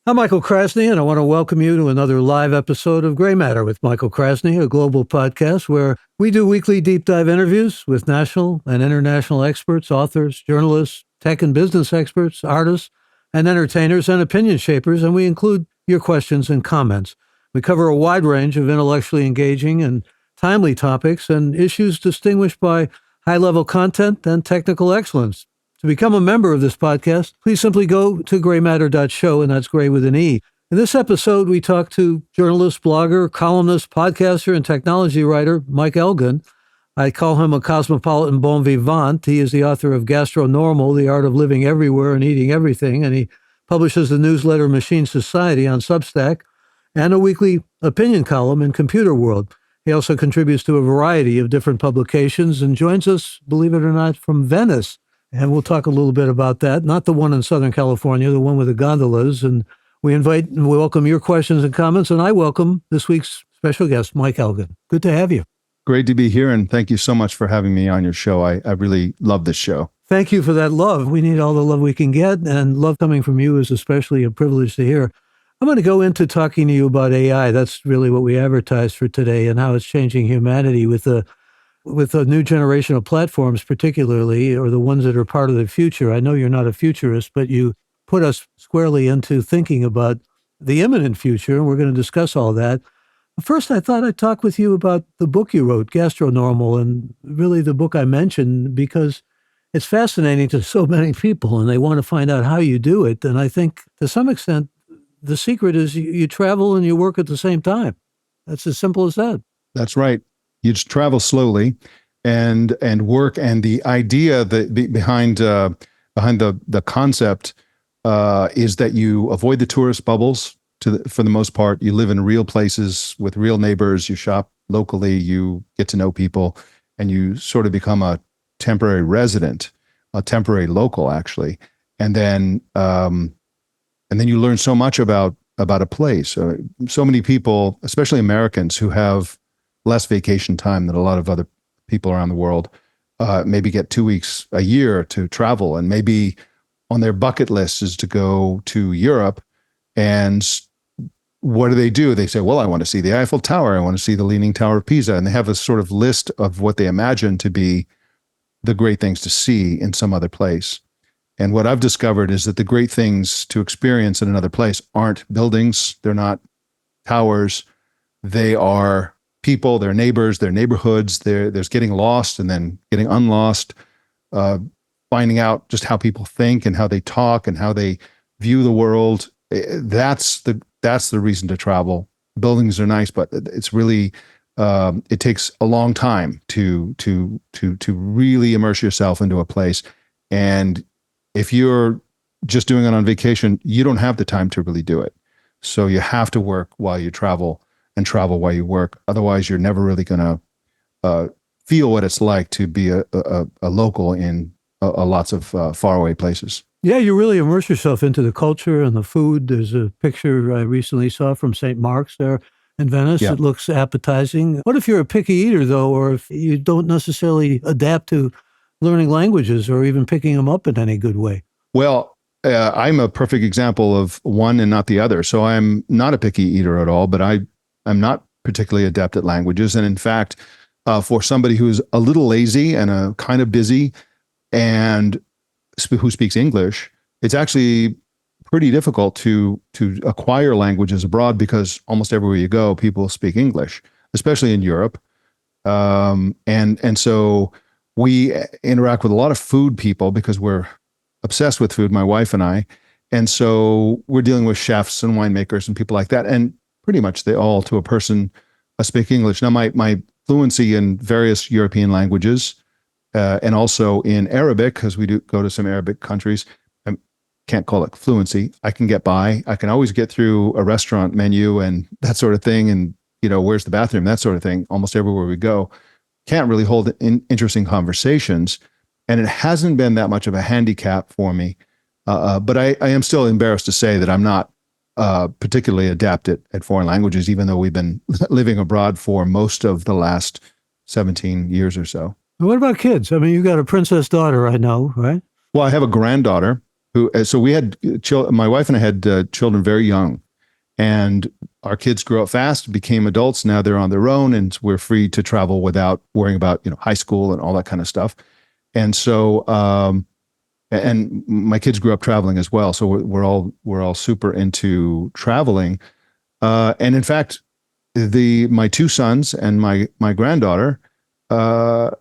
I'm Michael Krasny, and I want to welcome you to another live episode of Gray Matter with Michael Krasny, a global podcast where we do weekly deep dive interviews with national and international experts, authors, journalists, tech and business experts, artists, and entertainers and opinion shapers, and we include your questions and comments. We cover a wide range of intellectually engaging and timely topics and issues distinguished by high-level content and technical excellence. To become a member of this podcast, please simply go to graymatter.show, and that's gray with an E. In this episode, we talk to journalist, blogger, columnist, podcaster, and technology writer Mike Elgan. I call him a cosmopolitan bon vivant. He is the author of Gastronormal, The Art of Living Everywhere and Eating Everything, and he publishes the newsletter Machine Society on Substack and a weekly opinion column in Computer World. He also contributes to a variety of different publications and joins us, believe it or not, from Venice. And we'll talk a little bit about that, not the one in Southern California, the one with the gondolas. And we invite and we welcome your questions and comments. And I welcome this week's special guest, Mike Elgan. Good to have you. Great to be here. And thank you so much for having me on your show. I really love this show. Thank you for that love. We need all the love we can get. And love coming from you is especially a privilege to hear. I'm going to go into talking to you about AI. That's really what we advertised for today and how it's changing humanity with a new generation of platforms, particularly, or the ones that are part of the future. I know you're not a futurist, but you put us squarely into thinking about the imminent future, and we're going to discuss all that. First, I thought I'd talk with you about the book you wrote, Gastronormal, and really the book I mentioned, because it's fascinating to so many people, and they want to find out how you do it. And I think, to some extent, the secret is you travel and you work at the same time. That's as simple as that. That's right. You just travel slowly and work. And the idea that behind the concept is that you avoid the tourist bubbles for the most part. You live in real places with real neighbors. You shop locally. You get to know people, and you sort of become a temporary resident, a temporary local, actually. And then you learn so much about a place. So many people, especially Americans, who have less vacation time than a lot of other people around the world, maybe get 2 weeks a year to travel, and maybe on their bucket list is to go to Europe. And what do? They say, well, I want to see the Eiffel Tower. I want to see the Leaning Tower of Pisa. And they have a sort of list of what they imagine to be the great things to see in some other place. And what I've discovered is that the great things to experience in another place aren't buildings. They're not towers. They are people, their neighbors, their neighborhoods. There's getting lost and then getting unlost, finding out just how people think and how they talk and how they view the world. That's the reason to travel. Buildings are nice, but it's really it takes a long time to really immerse yourself into a place. And if you're just doing it on vacation, you don't have the time to really do it. So you have to work while you travel and travel while you work. Otherwise, you're never really going to feel what it's like to be a local in lots of faraway places. Yeah, you really immerse yourself into the culture and the food. There's a picture I recently saw from St. Mark's there in Venice. Yeah. It looks appetizing. What if you're a picky eater, though, or if you don't necessarily adapt to learning languages or even picking them up in any good way? Well, I'm a perfect example of one and not the other. So I'm not a picky eater at all, but I'm not particularly adept at languages. And in fact, for somebody who's a little lazy and kind of busy and who speaks English, it's actually pretty difficult to acquire languages abroad, because almost everywhere you go, people speak English, especially in Europe. And so we interact with a lot of food people because we're obsessed with food, my wife and I. And so we're dealing with chefs and winemakers and people like that. And pretty much they all, to a person, speak English. Now, my fluency in various European languages and also in Arabic, because we do go to some Arabic countries, I can't call it fluency. I can get by. I can always get through a restaurant menu and that sort of thing. And, where's the bathroom? That sort of thing. Almost everywhere we go. Can't really hold interesting conversations. And it hasn't been that much of a handicap for me. But I am still embarrassed to say that I'm not particularly adept at foreign languages, even though we've been living abroad for most of the last 17 years or so. What about kids? I mean, you've got a princess daughter, I know, right? Well, I have a granddaughter, So we had my wife and I had children very young, and our kids grew up fast, became adults. Now they're on their own, and we're free to travel without worrying about high school and all that kind of stuff. And so, and my kids grew up traveling as well. So we're all super into traveling. And in fact, my two sons and my granddaughter are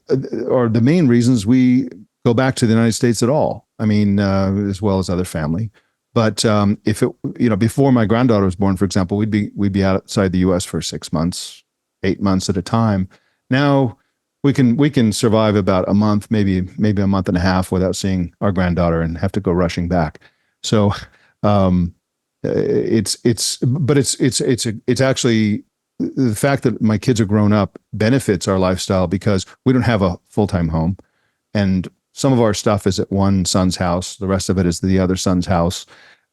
the main reasons we go back to the United States at all. I mean, as well as other family. But if it, before my granddaughter was born, for example, we'd be outside the U.S. for 6 months, 8 months at a time. Now we can survive about a month, maybe a month and a half without seeing our granddaughter and have to go rushing back. So it's actually the fact that my kids are grown up benefits our lifestyle because we don't have a full-time home, and some of our stuff is at one son's house. The rest of it is the other son's house.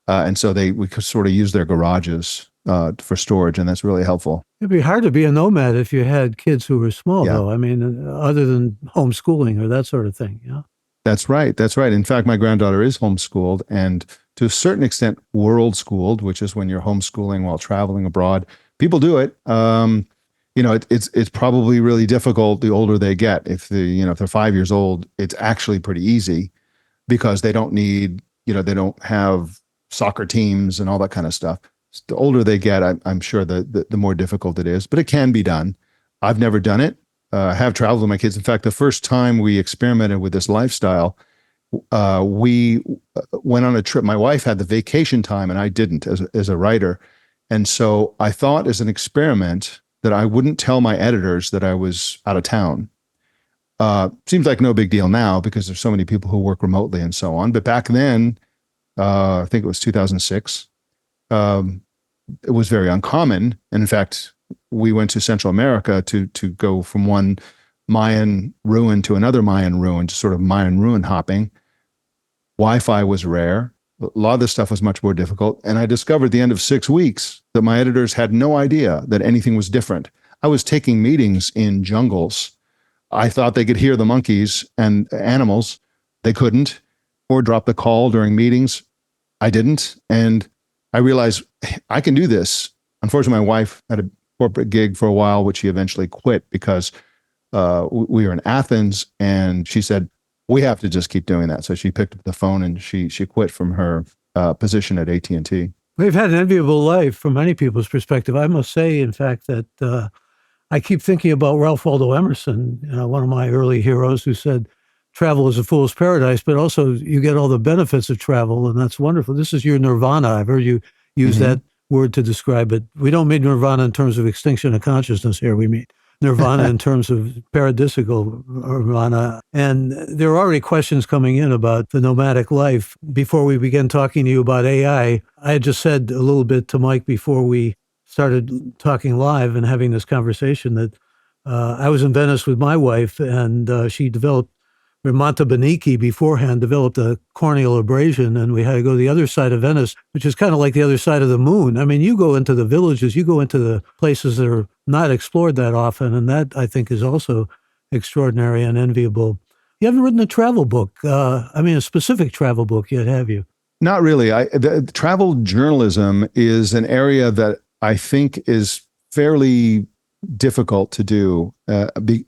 And so we could sort of use their garages for storage, and that's really helpful. It'd be hard to be a nomad if you had kids who were small, Yeah. though. I mean, other than homeschooling or that sort of thing. Yeah. That's right. That's right. In fact, my granddaughter is homeschooled and to a certain extent world schooled, which is when you're homeschooling while traveling abroad. People do it. It's probably really difficult the older they get. If they're 5 years old, it's actually pretty easy because they don't need, they don't have soccer teams and all that kind of stuff. The older they get, I'm sure the more difficult it is, but it can be done. I've never done it. I have traveled with my kids. In fact, the first time we experimented with this lifestyle, we went on a trip. My wife had the vacation time and I didn't as a writer. And so I thought as an experiment that I wouldn't tell my editors that I was out of town. Seems like no big deal now because there's so many people who work remotely and so on. But back then, I think it was 2006, it was very uncommon. And in fact, we went to Central America to go from one Mayan ruin to another Mayan ruin, just sort of Mayan ruin hopping. Wi-Fi was rare. A lot of this stuff was much more difficult. And I discovered at the end of 6 weeks that my editors had no idea that anything was different. I was taking meetings in jungles. I thought they could hear the monkeys and animals. They couldn't, or drop the call during meetings. I didn't. And I realized I can do this. Unfortunately, my wife had a corporate gig for a while, which she eventually quit because we were in Athens, and she said, we have to just keep doing that. So she picked up the phone and she quit from her position at AT&T. We've had an enviable life from many people's perspective. I must say, in fact, that I keep thinking about Ralph Waldo Emerson, one of my early heroes, who said, travel is a fool's paradise, but also you get all the benefits of travel, and that's wonderful. This is your nirvana. I've heard you use that word to describe it. We don't mean nirvana in terms of extinction of consciousness here. We mean nirvana in terms of paradisical nirvana. And there are already questions coming in about the nomadic life. Before we begin talking to you about AI, I had just said a little bit to Mike before we started talking live and having this conversation that I was in Venice with my wife, and she developed Montebenicki beforehand, developed a corneal abrasion, and we had to go to the other side of Venice, which is kind of like the other side of the moon. I mean, you go into the villages, you go into the places that are not explored that often, and that, I think, is also extraordinary and enviable. You haven't written a travel book, a specific travel book yet, have you? Not really. The travel journalism is an area that I think is fairly difficult to do.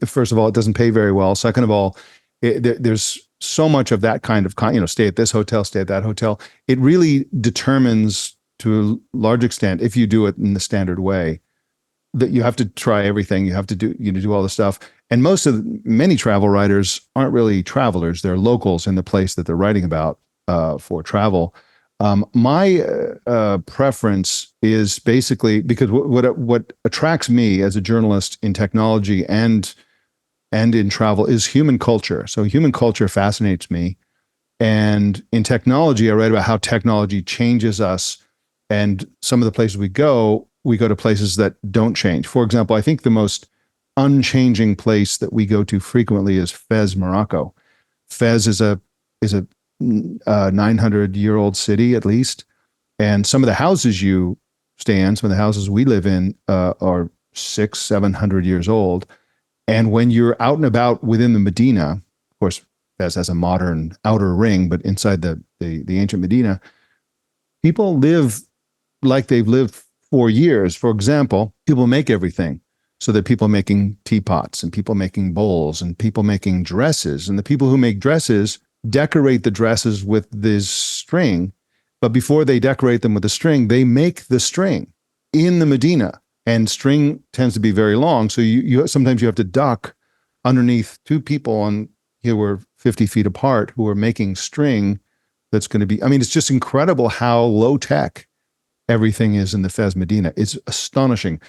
First of all, it doesn't pay very well. Second of all, there's so much of that kind of, stay at this hotel, stay at that hotel. It really determines to a large extent, if you do it in the standard way, that you have to try everything. You have to do all the stuff. And many travel writers aren't really travelers. They're locals in the place that they're writing about for travel. My preference is basically because what attracts me as a journalist in technology and in travel is human culture. So human culture fascinates me. And in technology, I read about how technology changes us. And some of the places we go to places that don't change. For example, I think the most unchanging place that we go to frequently is Fez, Morocco. Fez is a 900-year-old city at least. And some of the houses you stay in, some of the houses we live in are 600-700 years old. And when you're out and about within the Medina, of course, Fez has a modern outer ring, but inside the ancient Medina, people live like they've lived for years. For example, people make everything. So that people making teapots and people making bowls and people making dresses. And the people who make dresses decorate the dresses with this string. But before they decorate them with the string, they make the string in the Medina. And string tends to be very long. So you sometimes you have to duck underneath two people who are 50 feet apart who are making string that's going to be, I mean, it's just incredible how low tech everything is in the Fez Medina. It's astonishing.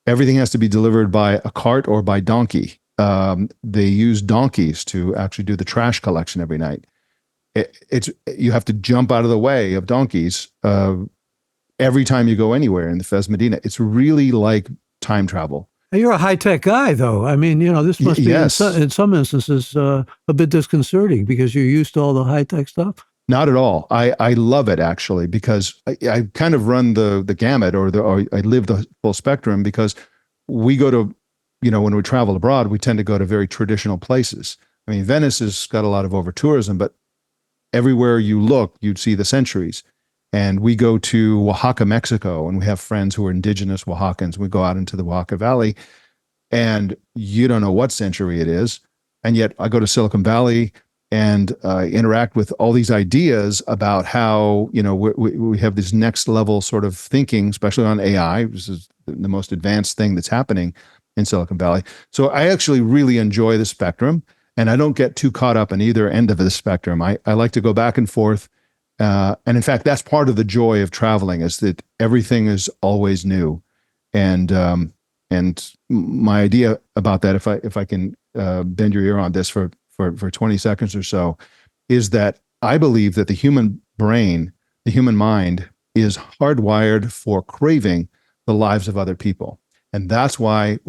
Everything has to be delivered by a cart or by donkey. They use donkeys to actually do the trash collection every night. You have to jump out of the way of donkeys every time you go anywhere in the Fez Medina. It's really like time travel. You're a high-tech guy, though. I mean, this must be, yes. in some instances, a bit disconcerting because you're used to all the high-tech stuff. Not at all. I love it, actually, because I kind of run the gamut or I live the full spectrum, because we go to, when we travel abroad, we tend to go to very traditional places. I mean, Venice has got a lot of over-tourism, but everywhere you look, you'd see the centuries. And we go to Oaxaca, Mexico, and we have friends who are indigenous Oaxacans. We go out into the Oaxaca Valley, and you don't know what century it is. And yet I go to Silicon Valley and interact with all these ideas about how, we have this next level sort of thinking, especially on AI. This is the most advanced thing that's happening in Silicon Valley. So I actually really enjoy the spectrum, and I don't get too caught up in either end of the spectrum. I like to go back and forth. And in fact, that's part of the joy of traveling, is that everything is always new. And my idea about that, if I can bend your ear on this for 20 seconds or so, is that I believe that the human brain, the human mind, is hardwired for craving the lives of other people. And that's why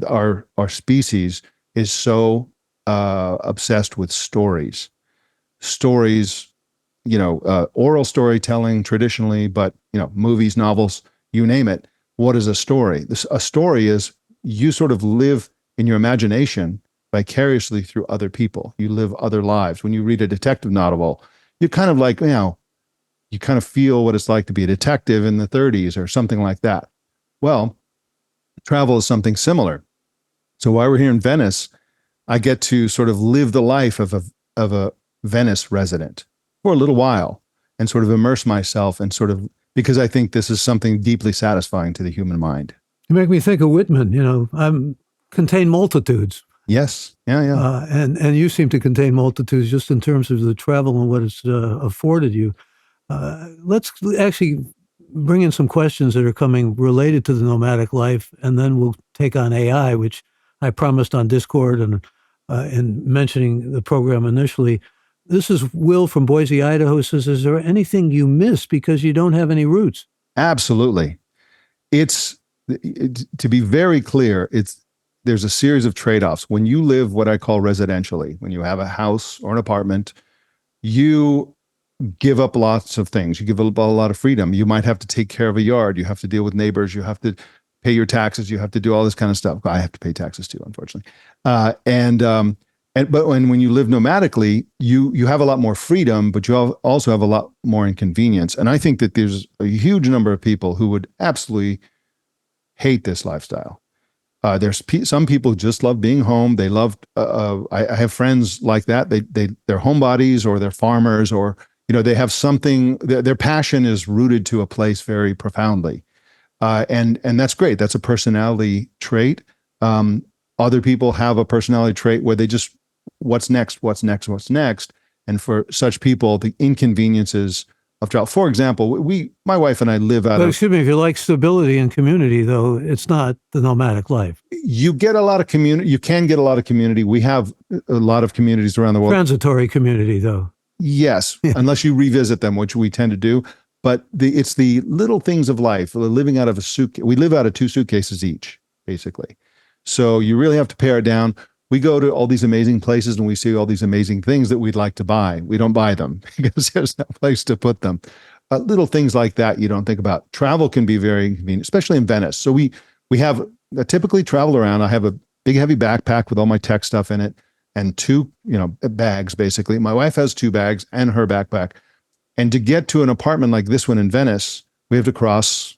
our species is so obsessed with stories. Oral storytelling traditionally, but movies, novels, you name it. What is a story? A story is you sort of live in your imagination vicariously through other people. You live other lives. When you read a detective novel, you kind of like, you kind of feel what it's like to be a detective in the 30s or something like that. Well, travel is something similar. So while we're here in Venice, I get to sort of live the life of a Venice resident for a little while and sort of immerse myself and because I think this is something deeply satisfying to the human mind. You make me think of Whitman, contain multitudes. Yes. Yeah. And you seem to contain multitudes just in terms of the travel and what it's afforded you. Let's actually bring in some questions that are coming related to the nomadic life, and then we'll take on AI, which I promised on Discord and in mentioning the program initially. This is Will from Boise, Idaho, says, is there anything you miss because you don't have any roots? Absolutely. To be very clear, there's a series of trade-offs. When you live what I call residentially, when you have a house or an apartment, you give up lots of things. You give up a lot of freedom. You might have to take care of a yard. You have to deal with neighbors. You have to pay your taxes. You have to do all this kind of stuff. I have to pay taxes too, unfortunately. But when you live nomadically, you have a lot more freedom, but you also have a lot more inconvenience. And I think that there's a huge number of people who would absolutely hate this lifestyle. There's some people who just love being home. They love. I have friends like that. They're homebodies or they're farmers, or they have something. Their passion is rooted to a place very profoundly, and that's great. That's a personality trait. Other people have a personality trait where they just what's next. And for such people, the inconveniences of travel. For example, my wife and I live out of. Excuse me, if you like stability and community, though, it's not the nomadic life. You get a lot of community. You can get a lot of community. We have a lot of communities around the world. Transitory community, though. Yes, unless you revisit them, which we tend to do. But it's the little things of life. Living out of a suitcase. We live out of 2 suitcases each, basically. So you really have to pare it down. We go to all these amazing places and we see all these amazing things that we'd like to buy. We don't buy them because there's no place to put them. Little things like that you don't think about. Travel can be very inconvenient, especially in Venice. So we have typically travel around. I have a big heavy backpack with all my tech stuff in it, and two, bags, basically. My wife has two bags and her backpack. And to get to an apartment like this one in Venice, we have to cross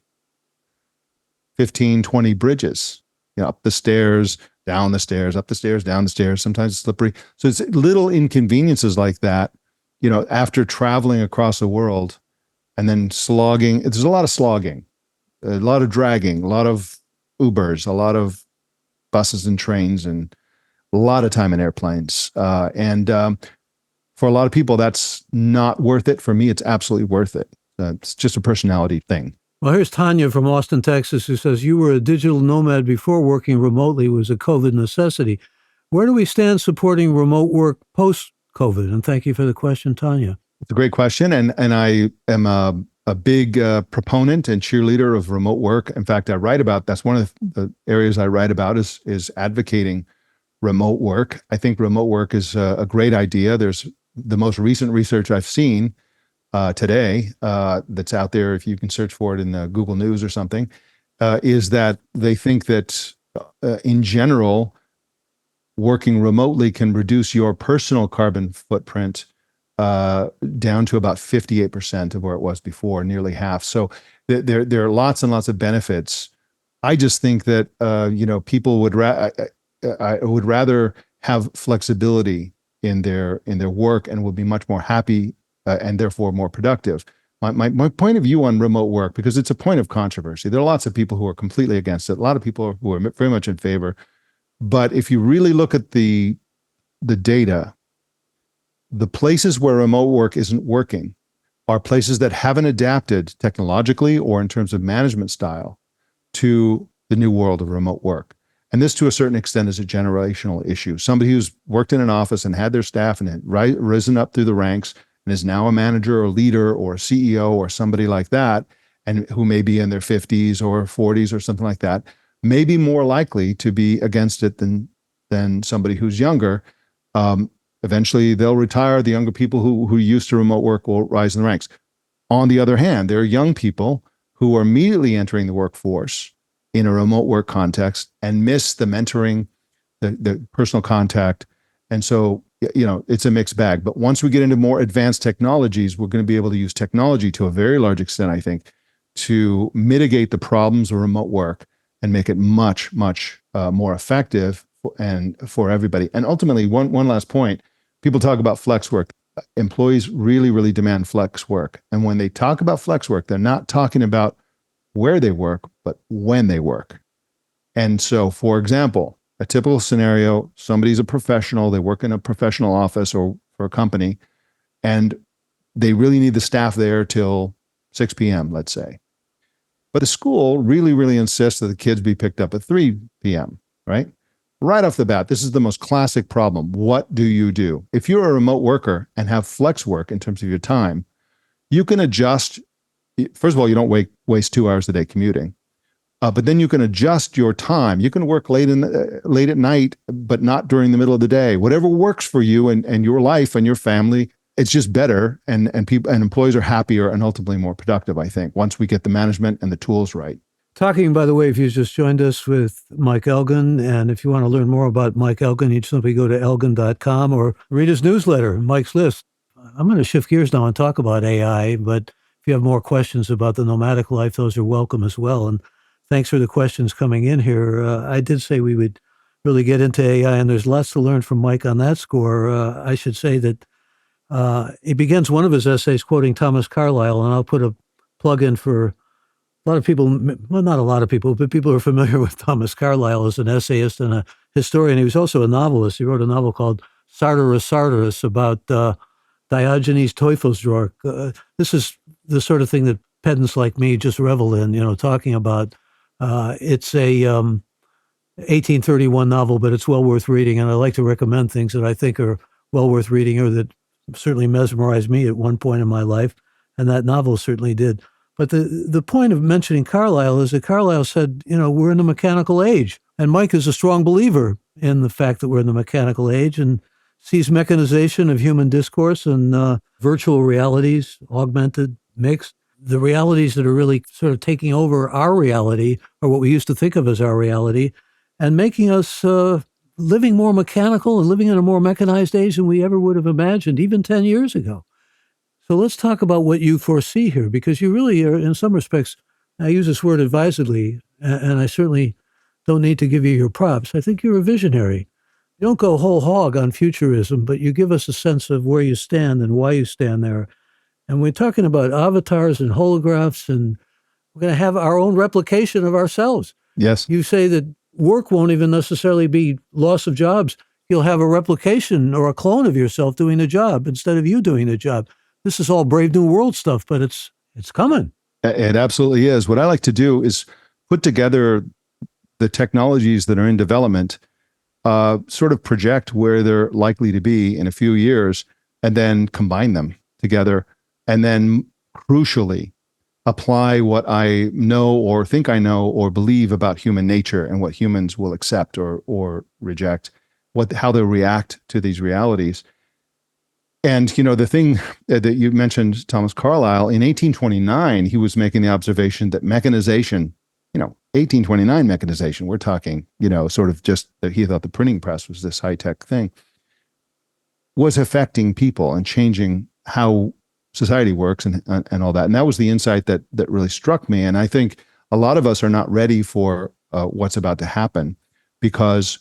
15, 20 bridges, up the stairs, down the stairs, up the stairs, down the stairs. Sometimes it's slippery. So it's little inconveniences like that, after traveling across the world and then slogging. There's a lot of slogging, a lot of dragging, a lot of Ubers, a lot of buses and trains, and a lot of time in airplanes. And for a lot of people, that's not worth it. For me, it's absolutely worth it. It's just a personality thing. Well, here's Tanya from Austin, Texas, who says, you were a digital nomad before working remotely was a COVID necessity. Where do we stand supporting remote work post-COVID? And thank you for the question, Tanya. It's a great question. And I am a big proponent and cheerleader of remote work. In fact, that's one of the areas I write about is advocating remote work. I think remote work is a great idea. There's the most recent research I've seen today that's out there, if you can search for it in Google News or something, is that they think that in general, working remotely can reduce your personal carbon footprint down to about 58% of where it was before, nearly half. So there are lots and lots of benefits. I just think that people would I would rather have flexibility in their work and would be much more happy and therefore more productive. My point of view on remote work, because it's a point of controversy. There are lots of people who are completely against it. A lot of people who are very much in favor. But if you really look at the data, the places where remote work isn't working are places that haven't adapted technologically or in terms of management style to the new world of remote work. And this, to a certain extent, is a generational issue. Somebody who's worked in an office and had their staff and had risen up through the ranks and is now a manager or leader or a CEO or somebody like that, and who may be in their 50s or 40s or something like that, may be more likely to be against it than somebody who's younger. Eventually, they'll retire. The younger people who used to remote work will rise in the ranks. On the other hand, there are young people who are immediately entering the workforce in a remote work context and miss the mentoring, the personal contact. And so, it's a mixed bag. But once we get into more advanced technologies, we're going to be able to use technology to a very large extent, I think, to mitigate the problems of remote work and make it much, much more effective and for everybody. And ultimately, one last point, people talk about flex work. Employees really, really demand flex work. And when they talk about flex work, they're not talking about where they work, but when they work. And so, for example, a typical scenario, somebody's a professional, they work in a professional office or for a company, and they really need the staff there till 6 p.m., let's say. But the school really, really insists that the kids be picked up at 3 p.m., right? Right off the bat, this is the most classic problem. What do you do? If you're a remote worker and have flex work in terms of your time, you can adjust. First of all, you don't waste 2 hours a day commuting. But then you can adjust your time. You can work late at night, but not during the middle of the day. Whatever works for you and your life and your family, it's just better. And people and employees are happier and ultimately more productive, I think, once we get the management and the tools right. Talking, by the way, if you just joined us, with Mike Elgan, and if you want to learn more about Mike Elgan, you simply go to elgan.com or read his newsletter, Mike's List. I'm going to shift gears now and talk about AI, but if you have more questions about the nomadic life, those are welcome as well. And thanks for the questions coming in here. I did say we would really get into AI, and there's lots to learn from Mike on that score. I should say that he begins one of his essays quoting Thomas Carlyle, and I'll put a plug in for a lot of people, well, not a lot of people, but people who are familiar with Thomas Carlyle as an essayist and a historian. He was also a novelist. He wrote a novel called Sartorus about Diogenes Teufelsdrock. This is the sort of thing that pedants like me just revel in, talking about. It's a 1831 novel, but it's well worth reading. And I like to recommend things that I think are well worth reading or that certainly mesmerized me at one point in my life. And that novel certainly did. But the point of mentioning Carlyle is that Carlyle said, we're in the mechanical age. And Mike is a strong believer in the fact that we're in the mechanical age and sees mechanization of human discourse and virtual realities, augmented, mixed. The realities that are really sort of taking over our reality, or what we used to think of as our reality, and making us living more mechanical and living in a more mechanized age than we ever would have imagined, even 10 years ago. So let's talk about what you foresee here, because you really are, in some respects, I use this word advisedly, and I certainly don't need to give you your props. I think you're a visionary. You don't go whole hog on futurism, but you give us a sense of where you stand and why you stand there. And we're talking about avatars and holographs, and we're going to have our own replication of ourselves. Yes. You say that work won't even necessarily be loss of jobs. You'll have a replication or a clone of yourself doing a job instead of you doing a job. This is all Brave New World stuff, but it's coming. It absolutely is. What I like to do is put together the technologies that are in development, sort of project where they're likely to be in a few years, and then combine them together, and then crucially apply what I know or think I know or believe about human nature and what humans will accept or reject, how they'll react to these realities. And, you know, the thing that you mentioned, Thomas Carlyle, in 1829, he was making the observation that mechanization, 1829 mechanization, we're talking, sort of just that he thought the printing press was this high-tech thing, was affecting people and changing how society works and all that. And that was the insight that really struck me. And I think a lot of us are not ready for what's about to happen because,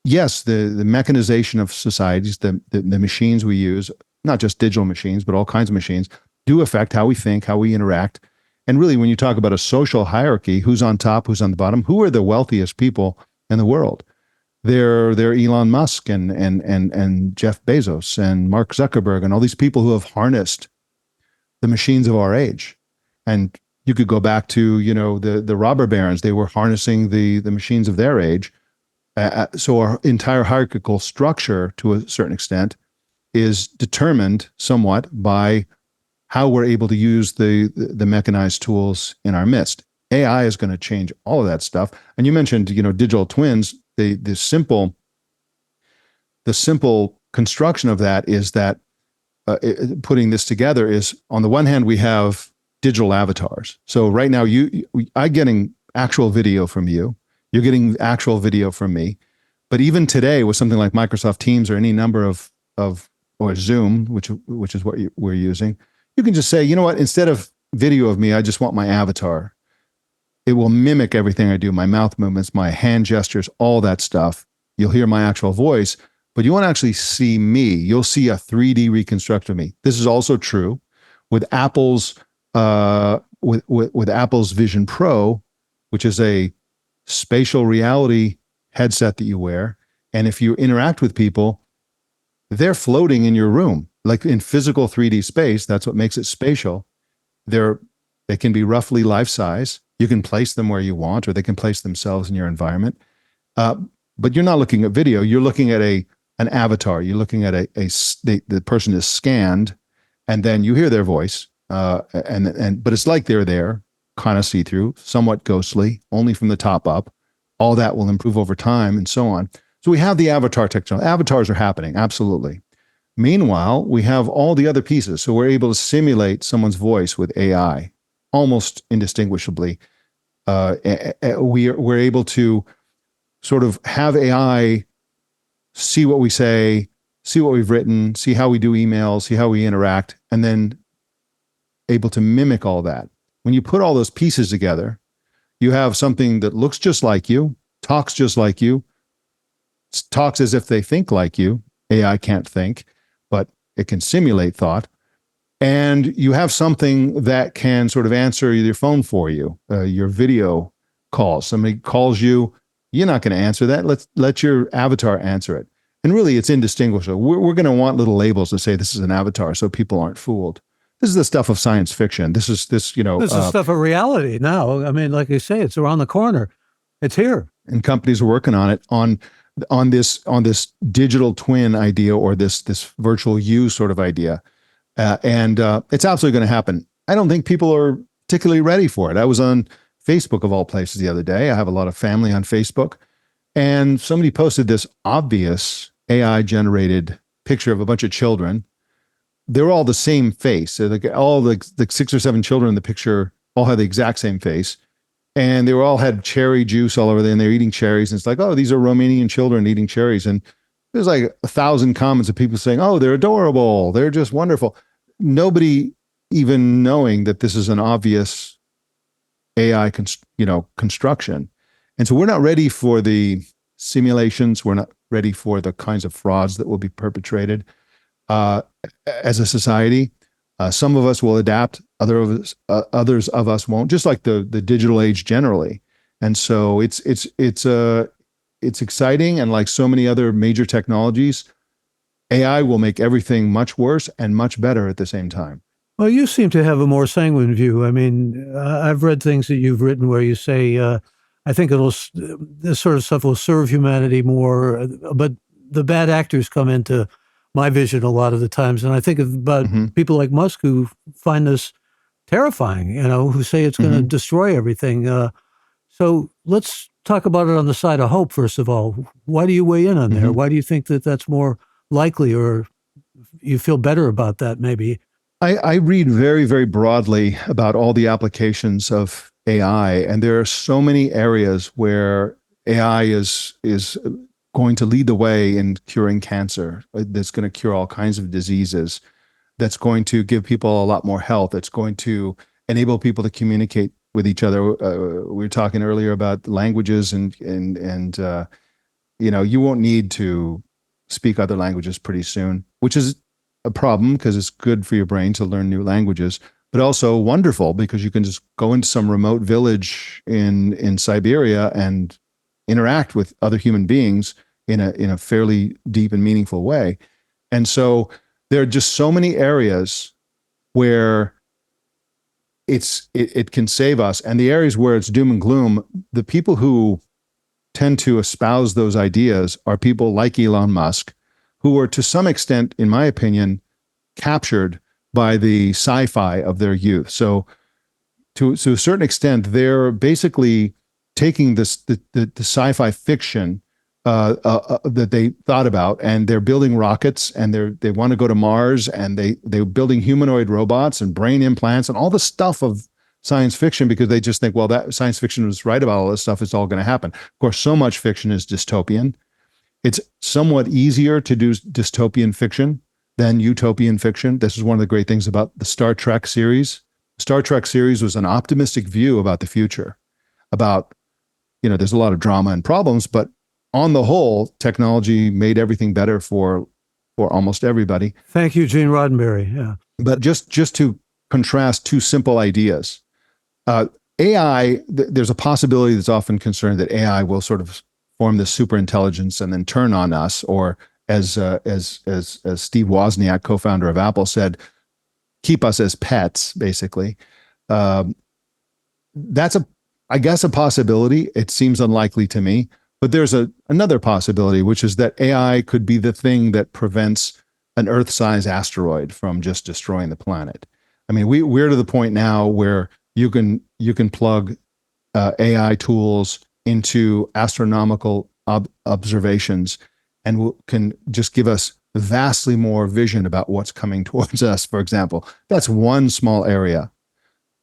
yes, the mechanization of societies, the machines we use, not just digital machines, but all kinds of machines, do affect how we think, how we interact. And really, when you talk about a social hierarchy, who's on top, who's on the bottom, who are the wealthiest people in the world? They're Elon Musk and Jeff Bezos and Mark Zuckerberg and all these people who have harnessed the machines of our age. And you could go back to, the robber barons. They were harnessing the machines of their age. So our entire hierarchical structure, to a certain extent, is determined somewhat by how we're able to use the mechanized tools in our midst. AI is going to change all of that stuff. And you mentioned, digital twins. The simple construction of that is that putting this together is, on the one hand, we have digital avatars. So right now, I'm getting actual video from you. You're getting actual video from me. But even today, with something like Microsoft Teams or any number of or Zoom, which is what we're using, you can just say, you know what, instead of video of me, I just want my avatar. It will mimic everything I do, my mouth movements, my hand gestures, all that stuff. You'll hear my actual voice, but you won't actually see me. You'll see a 3D reconstruction of me. This is also true with Apple's with Apple's Vision Pro, which is a spatial reality headset that you wear. And if you interact with people, they're floating in your room, like in physical 3D space. That's what makes it spatial. They can be roughly life size. You can place them where you want, or they can place themselves in your environment. But you're not looking at video. You're looking at an avatar. You're looking at the person is scanned, and then you hear their voice. But it's like they're there, kind of see-through, somewhat ghostly, only from the top up. All that will improve over time, and so on. So we have the avatar technology. Avatars are happening, absolutely. Meanwhile, we have all the other pieces. So we're able to simulate someone's voice with AI, almost indistinguishably. We're able to sort of have AI see what we say, see what we've written, see how we do emails, see how we interact, and then able to mimic all that. When you put all those pieces together, you have something that looks just like you, talks just like you, talks as if they think like you. AI can't think, but it can simulate thought. And you have something that can sort of answer your phone for you, your video calls. Somebody calls you, you're not going to answer that. Let your avatar answer it. And really, it's indistinguishable. We're going to want little labels to say this is an avatar so people aren't fooled. This is the stuff of science fiction. This is This is stuff of reality now. I mean, like you say, it's around the corner. It's here. And companies are working on it on this digital twin idea, or this virtual you sort of idea. And it's absolutely going to happen. I don't think people are particularly ready for it. I was on Facebook, of all places, the other day. I have a lot of family on Facebook. And somebody posted this obvious AI-generated picture of a bunch of children. They're all the same face. So all the 6 or 7 children in the picture all have the exact same face. and they were all had cherry juice all over there, and they're eating cherries. And it's like, oh, these are Romanian children eating cherries. And there's like 1,000 comments of people saying, oh, they're adorable. They're just wonderful. Nobody even knowing that this is an obvious AI, construction. And so we're not ready for the simulations. We're not ready for the kinds of frauds that will be perpetrated as a society. Some of us will adapt. Others of us won't. Just like the digital age generally. And so it's exciting, and like so many other major technologies, AI will make everything much worse and much better at the same time. Well, you seem to have a more sanguine view. I mean, I've read things that you've written where you say, I think this sort of stuff will serve humanity more, but the bad actors come into my vision a lot of the times. And I think about people like Musk who find this terrifying, who say it's going to destroy everything. So let's talk about it on the side of hope, first of all. Why do you weigh in on there? Why do you think that that's more likely, or you feel better about that maybe? I read very, very broadly about all the applications of AI, and there are so many areas where AI is going to lead the way in curing cancer. That's going to cure all kinds of diseases. That's going to give people a lot more health. It's going to enable people to communicate with each other. We were talking earlier about languages, and you won't need to speak other languages pretty soon, which is a problem because it's good for your brain to learn new languages, but also wonderful because you can just go into some remote village in Siberia and interact with other human beings in a fairly deep and meaningful way. And so there are just so many areas where it can save us, and the areas where it's doom and gloom, the people who tend to espouse those ideas are people like Elon Musk, who were to some extent, in my opinion, captured by the sci-fi of their youth. So to a certain extent, they're basically taking the sci-fi fiction that they thought about, and they're building rockets, and they want to go to Mars, and they're building humanoid robots and brain implants and all the stuff of science fiction, because they just think, well, that science fiction was right about all this stuff. It's all going to happen. Of course, so much fiction is dystopian. It's somewhat easier to do dystopian fiction than utopian fiction. This is one of the great things about the Star Trek series. The Star Trek series was an optimistic view about the future, about, there's a lot of drama and problems, but on the whole, technology made everything better for almost everybody. Thank you, Gene Roddenberry. Yeah. But just to contrast two simple ideas, AI, there's a possibility that's often concerned that AI will sort of form this super intelligence and then turn on us, or as Steve Wozniak, co-founder of Apple, said, keep us as pets, basically. That's I guess a possibility. It seems unlikely to me, but there's another possibility, which is that AI could be the thing that prevents an Earth-sized asteroid from just destroying the planet. I mean, we're to the point now where you can plug AI tools into astronomical observations and can just give us vastly more vision about what's coming towards us, for example. That's one small area.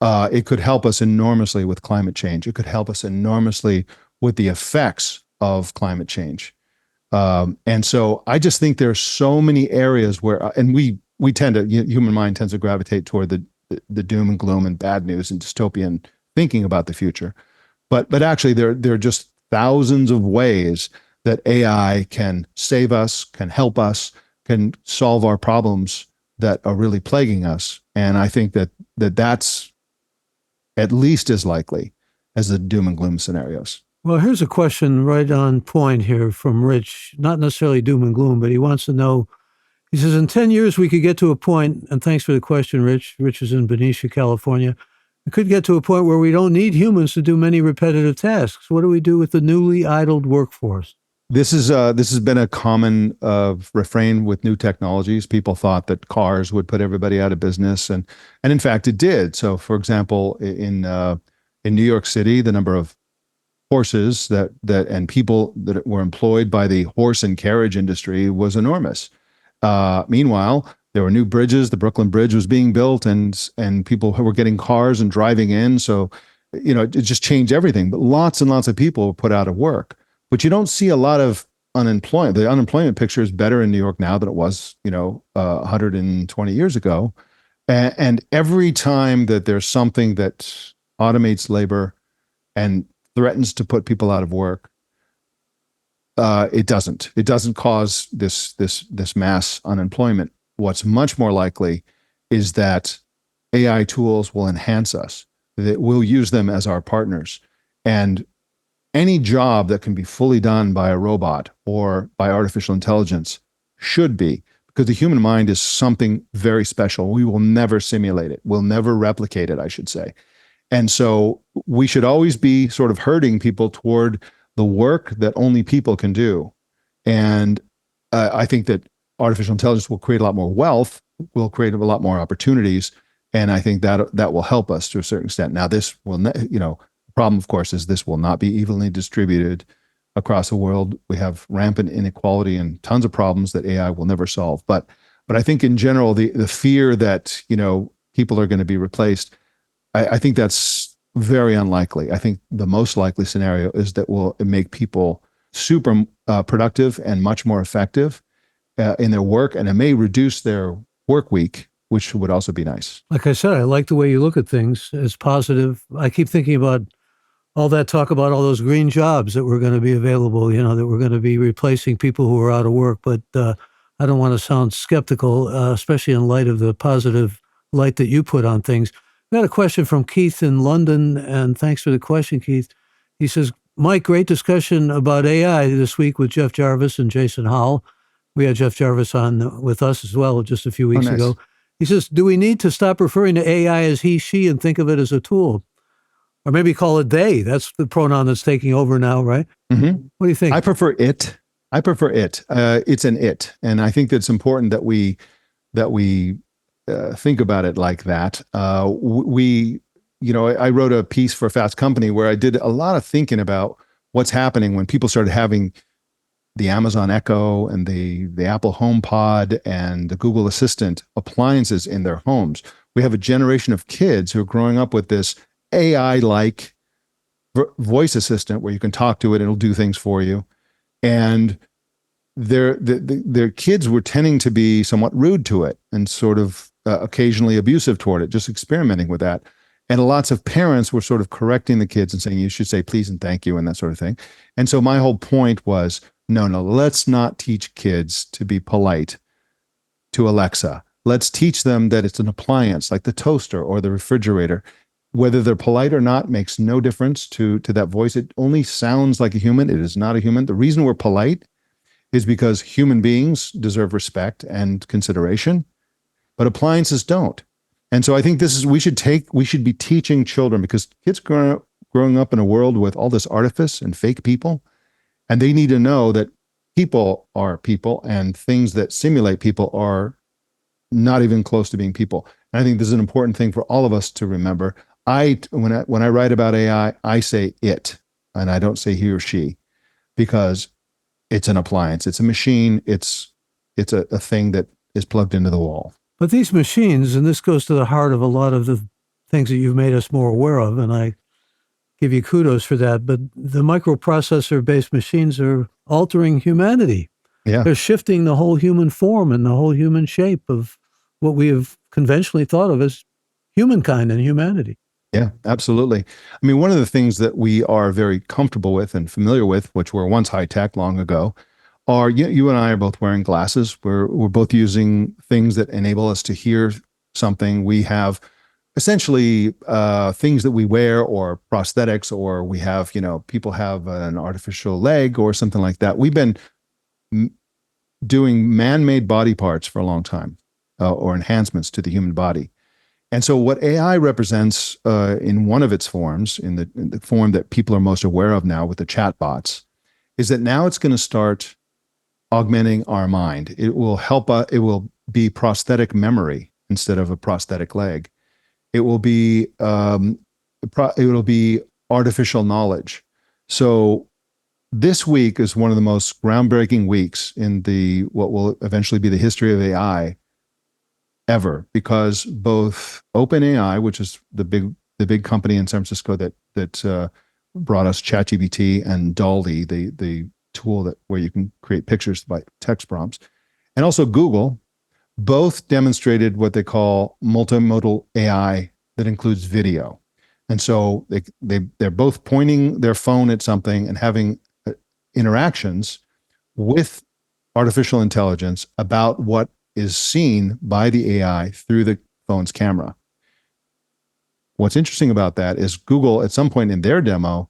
It could help us enormously with climate change. It could help us enormously with the effects of climate change. And so I just think there are so many areas where, and we tend to, human mind tends to gravitate toward the doom and gloom and bad news and dystopian thinking about the future. But actually, there are just thousands of ways that AI can save us, can help us, can solve our problems that are really plaguing us. And I think that's at least as likely as the doom and gloom scenarios. Well, here's a question right on point here from Rich, not necessarily doom and gloom, but he wants to know, he says, in 10 years, we could get to a point, and thanks for the question, Rich. Rich is in Benicia, California. We could get to a point where we don't need humans to do many repetitive tasks. What do we do with the newly idled workforce? This has been a common refrain with new technologies. People thought that cars would put everybody out of business, and in fact, it did. So, for example, in New York City, the number of horses that and people that were employed by the horse and carriage industry was enormous. Meanwhile, there were new bridges. The Brooklyn Bridge was being built, and people who were getting cars and driving in. So it just changed everything. But lots and lots of people were put out of work. But you don't see a lot of unemployment. The unemployment picture is better in New York now than it was, 120 years ago. And every time that there's something that automates labor and threatens to put people out of work, it doesn't cause this mass unemployment. What's much more likely is that AI tools will enhance us, that we'll use them as our partners. And any job that can be fully done by a robot or by artificial intelligence should be, because the human mind is something very special. We will never simulate it. We'll never replicate it, I should say. And so we should always be sort of herding people toward the work that only people can do. And I think that artificial intelligence will create a lot more wealth, will create a lot more opportunities. And I think that will help us to a certain extent. Now, this will, the problem, of course, is this will not be evenly distributed across the world. We have rampant inequality and tons of problems that AI will never solve. But I think in general, the fear that, people are going to be replaced, I think that's very unlikely. I think the most likely scenario is that will make people super productive and much more effective in their work, and it may reduce their work week, which would also be nice. Like I said, I like the way you look at things as positive. I keep thinking about all that talk about all those green jobs that were going to be available, that we're going to be replacing people who are out of work. But I don't want to sound skeptical, especially in light of the positive light that you put on things. I got a question from Keith in London, and thanks for the question, Keith. He says, Mike, great discussion about AI this week with Jeff Jarvis and Jason Howell. We had Jeff Jarvis on with us as well just a few weeks ago. He says, do we need to stop referring to AI as he, she, and think of it as a tool? Or maybe call it they. That's the pronoun that's taking over now, right? Mm-hmm. What do you think? I prefer it. It's an it. And I think that's important that we think about it like that. I wrote a piece for Fast Company where I did a lot of thinking about what's happening when people started having the Amazon Echo and the Apple HomePod and the Google Assistant appliances in their homes. We have a generation of kids who are growing up with this AI-like voice assistant where you can talk to it, it'll do things for you. And their kids were tending to be somewhat rude to it and sort of occasionally abusive toward it, just experimenting with that. And lots of parents were sort of correcting the kids and saying, you should say please and thank you and that sort of thing. And so my whole point was, no, let's not teach kids to be polite to Alexa. Let's teach them that it's an appliance like the toaster or the refrigerator. Whether they're polite or not makes no difference to that voice. It only sounds like a human. It is not a human. The reason we're polite is because human beings deserve respect and consideration, but appliances don't. And so I think we should be teaching children, because kids growing up in a world with all this artifice and fake people, and they need to know that people are people and things that simulate people are not even close to being people. And I think this is an important thing for all of us to remember. When I write about AI, I say it, and I don't say he or she, because it's an appliance, it's a machine, it's a thing that is plugged into the wall. But these machines, and this goes to the heart of a lot of the things that you've made us more aware of, and I give you kudos for that, but the microprocessor-based machines are altering humanity. Yeah. They're shifting the whole human form and the whole human shape of what we have conventionally thought of as humankind and humanity. Yeah, absolutely. I mean, one of the things that we are very comfortable with and familiar with, which were once high tech long ago, are you and I are both wearing glasses. We're both using things that enable us to hear something. We have essentially things that we wear, or prosthetics, or we have, people have an artificial leg or something like that. We've been doing man-made body parts for a long time, or enhancements to the human body. And so what AI represents in one of its forms, in the form that people are most aware of now with the chatbots, is that now it's going to start augmenting our mind. It will help us. It will be prosthetic memory instead of a prosthetic leg. It will be artificial knowledge. So this week is one of the most groundbreaking weeks in what will eventually be the history of AI ever, because both OpenAI, which is the big the big company in San Francisco that brought us ChatGPT and DALL-E, the tool that where you can create pictures by text prompts, and also Google, both demonstrated what they call multimodal AI that includes video. And so they're both pointing their phone at something and having interactions with artificial intelligence about what is seen by the AI through the phone's camera. What's interesting about that is Google, at some point in their demo,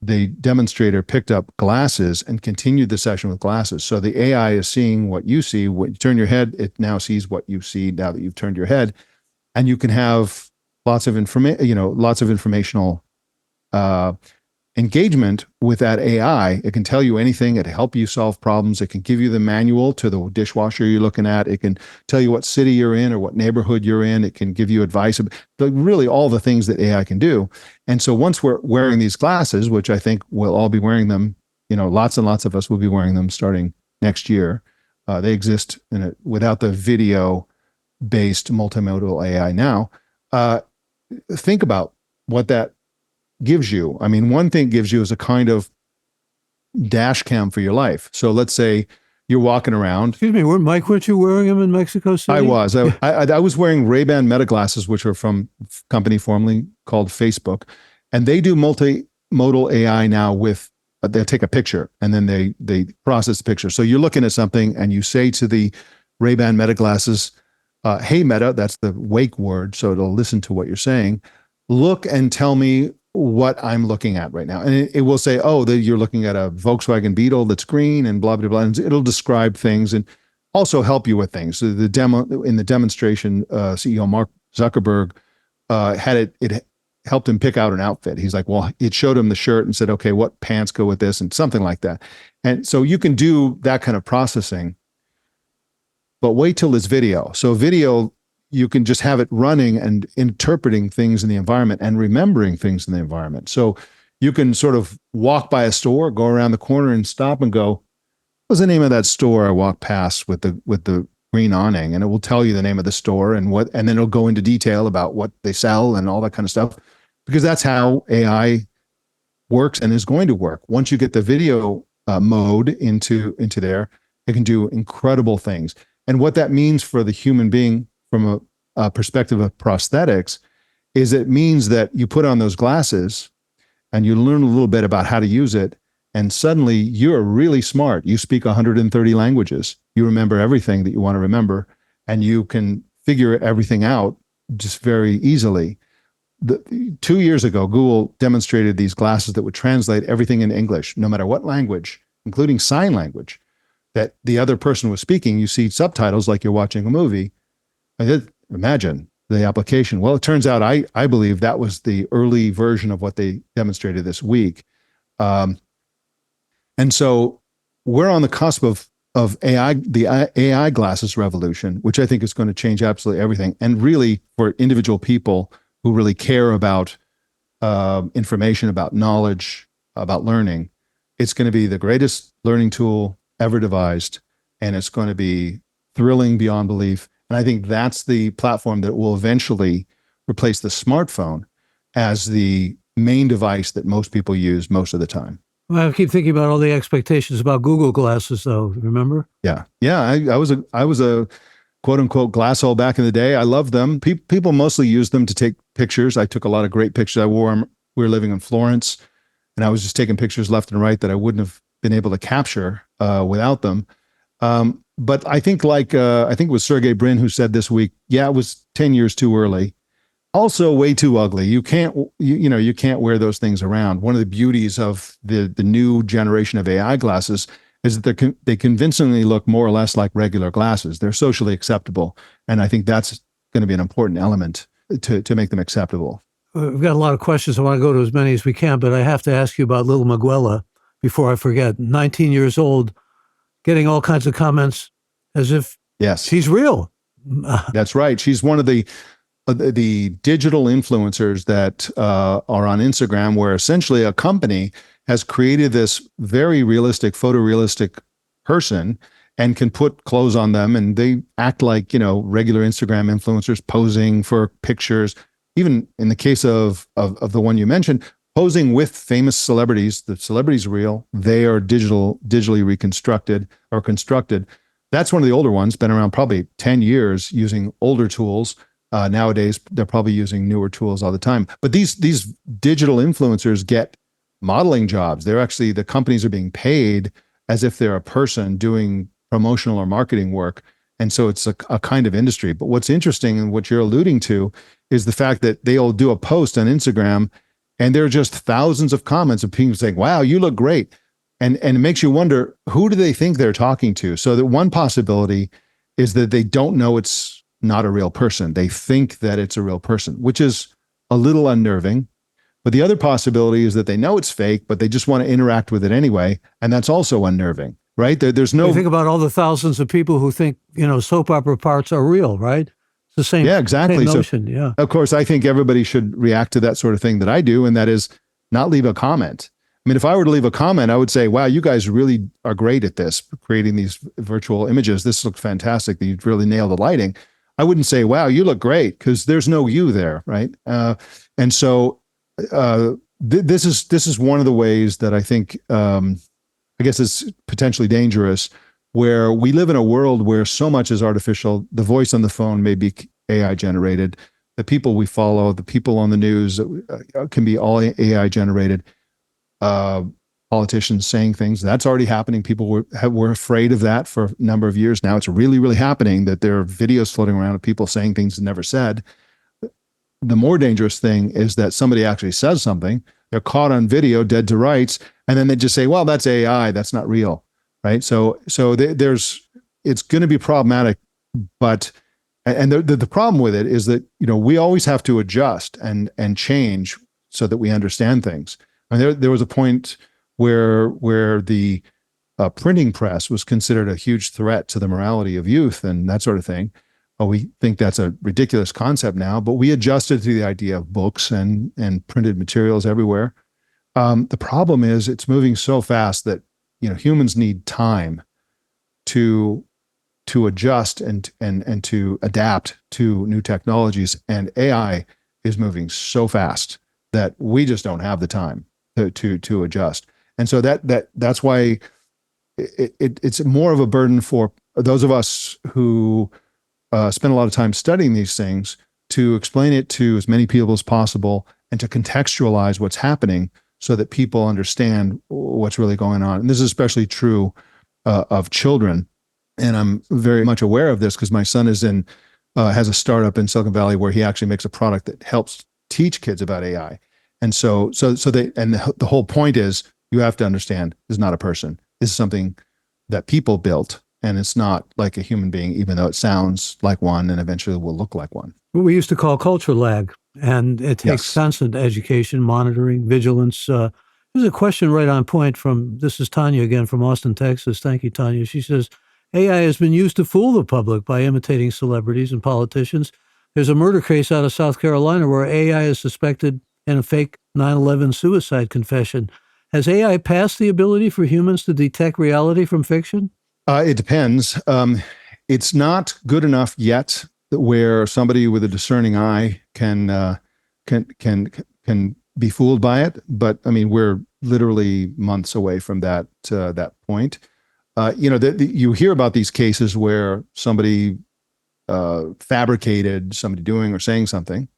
the demonstrator picked up glasses and continued the session with glasses. So the AI is seeing what you see. When you turn your head, it now sees what you see now that you've turned your head. And you can have lots of informational engagement with that AI. It can tell you anything. It can help you solve problems. It can give you the manual to the dishwasher you're looking at. It can tell you what city you're in or what neighborhood you're in. It can give you advice, really all the things that AI can do. And so once we're wearing these glasses, which I think we'll all be wearing them, lots and lots of us will be wearing them starting next year. They exist without the video-based multimodal AI now. Think about what that gives you. I mean, one thing it gives you is a kind of dash cam for your life. So let's say you're walking around. Excuse me, weren't you wearing them in Mexico City? I was. I was wearing Ray-Ban Meta glasses, which are from a company formerly called Facebook. And they do multimodal AI now with, they'll take a picture and then they process the picture. So you're looking at something and you say to the Ray-Ban Meta glasses, hey Meta, that's the wake word. So it'll listen to what you're saying. Look and tell me what I'm looking at right now. And it will say, oh, you're looking at a Volkswagen Beetle that's green and blah, blah, blah. And it'll describe things and also help you with things. So in the demonstration, CEO Mark Zuckerberg it helped him pick out an outfit. He's like, well, it showed him the shirt and said, okay, what pants go with this and something like that. And so you can do that kind of processing, but wait till it's video. So video, you can just have it running and interpreting things in the environment and remembering things in the environment. So you can sort of walk by a store, go around the corner and stop and go, what's the name of that store I walked past with the green awning? And it will tell you the name of the store and then it'll go into detail about what they sell and all that kind of stuff, because that's how AI works and is going to work. Once you get the video mode into there, it can do incredible things. And what that means for the human being from a perspective of prosthetics is it means that you put on those glasses and you learn a little bit about how to use it. And suddenly you're really smart. You speak 130 languages. You remember everything that you want to remember, and you can figure everything out just very easily. 2 years ago, Google demonstrated these glasses that would translate everything in English, no matter what language, including sign language that the other person was speaking. You see subtitles like you're watching a movie. Imagine the application. Well, it turns out I believe that was the early version of what they demonstrated this week. And so we're on the cusp of AI, the AI glasses revolution, which I think is going to change absolutely everything. And really for individual people who really care about information, about knowledge, about learning, it's going to be the greatest learning tool ever devised. And it's going to be thrilling beyond belief. And I think that's the platform that will eventually replace the smartphone as the main device that most people use most of the time. Well, I keep thinking about all the expectations about Google glasses, though. Remember? Yeah. I was a quote unquote glasshole back in the day. I loved them. People mostly use them to take pictures. I took a lot of great pictures. We were living in Florence, and I was just taking pictures left and right that I wouldn't have been able to capture without them. But I think I think it was Sergey Brin who said this week, yeah, it was 10 years too early. Also way too ugly. You can't wear those things around. One of the beauties of the new generation of AI glasses is that they convincingly look more or less like regular glasses. They're socially acceptable. And I think that's going to be an important element to make them acceptable. We've got a lot of questions. I want to go to as many as we can, but I have to ask you about little Miguela before I forget. 19 years old, getting all kinds of comments as if she's real. That's right. She's one of the digital influencers that are on Instagram, where essentially a company has created this very realistic, photorealistic person and can put clothes on them, and they act like, regular Instagram influencers posing for pictures. even in the case of the one you mentioned, posing with famous celebrities. The celebrity's real. They are digitally reconstructed or constructed. That's one of the older ones, been around probably 10 years using older tools. Nowadays, they're probably using newer tools all the time. But these digital influencers get modeling jobs. The companies are being paid as if they're a person doing promotional or marketing work. And so it's a kind of industry. But what's interesting and what you're alluding to is the fact that they'll do a post on Instagram and there are just thousands of comments of people saying, wow, you look great. And it makes you wonder, who do they think they're talking to? So that one possibility is that they don't know it's not a real person. They think that it's a real person, which is a little unnerving. But the other possibility is that they know it's fake, but they just want to interact with it anyway. And that's also unnerving, right? There's no... You think about all the thousands of people who think, soap opera parts are real, right? It's the same, yeah, exactly. Same notion, yeah. Of course, I think everybody should react to that sort of thing that I do, and that is not leave a comment. I mean, if I were to leave a comment, I would say, wow, you guys really are great at this, creating these virtual images. This looks fantastic. You really nailed the lighting. I wouldn't say, wow, you look great, because there's no you there, right? And so this is one of the ways that I think, I guess is potentially dangerous, where we live in a world where so much is artificial. The voice on the phone may be AI generated. The people we follow, the people on the news can be all AI generated. Politicians saying things, that's already happening. People were afraid of that for a number of years. Now it's really, really happening, that there are videos floating around of people saying things never said. The more dangerous thing is that somebody actually says something, they're caught on video, dead to rights, and then they just say, well, that's AI, that's not real, right? So it's going to be problematic, but the problem with it is that, we always have to adjust and change so that we understand things. I mean, there was a point where the printing press was considered a huge threat to the morality of youth and that sort of thing. We think that's a ridiculous concept now, but we adjusted to the idea of books and printed materials everywhere. The problem is it's moving so fast that humans need time to adjust and to adapt to new technologies, and AI is moving so fast that we just don't have the time to adjust. And so that's why it's more of a burden for those of us who spend a lot of time studying these things, to explain it to as many people as possible and to contextualize what's happening so that people understand what's really going on. And this is especially true of children. And I'm very much aware of this because my son is has a startup in Silicon Valley where he actually makes a product that helps teach kids about AI. And the whole point is, you have to understand, this is not a person. This is something that people built, and it's not like a human being, even though it sounds like one and eventually will look like one. What we used to call culture lag, and it takes constant education, monitoring, vigilance. There's a question right on point this is Tanya again from Austin, Texas. Thank you, Tanya. She says, AI has been used to fool the public by imitating celebrities and politicians. There's a murder case out of South Carolina where AI is suspected in a fake 9/11 suicide confession. Has AI passed the ability for humans to detect reality from fiction? It depends. It's not good enough yet where somebody with a discerning eye can be fooled by it. But I mean, we're literally months away from that point. You hear about these cases where somebody fabricated somebody doing or saying something.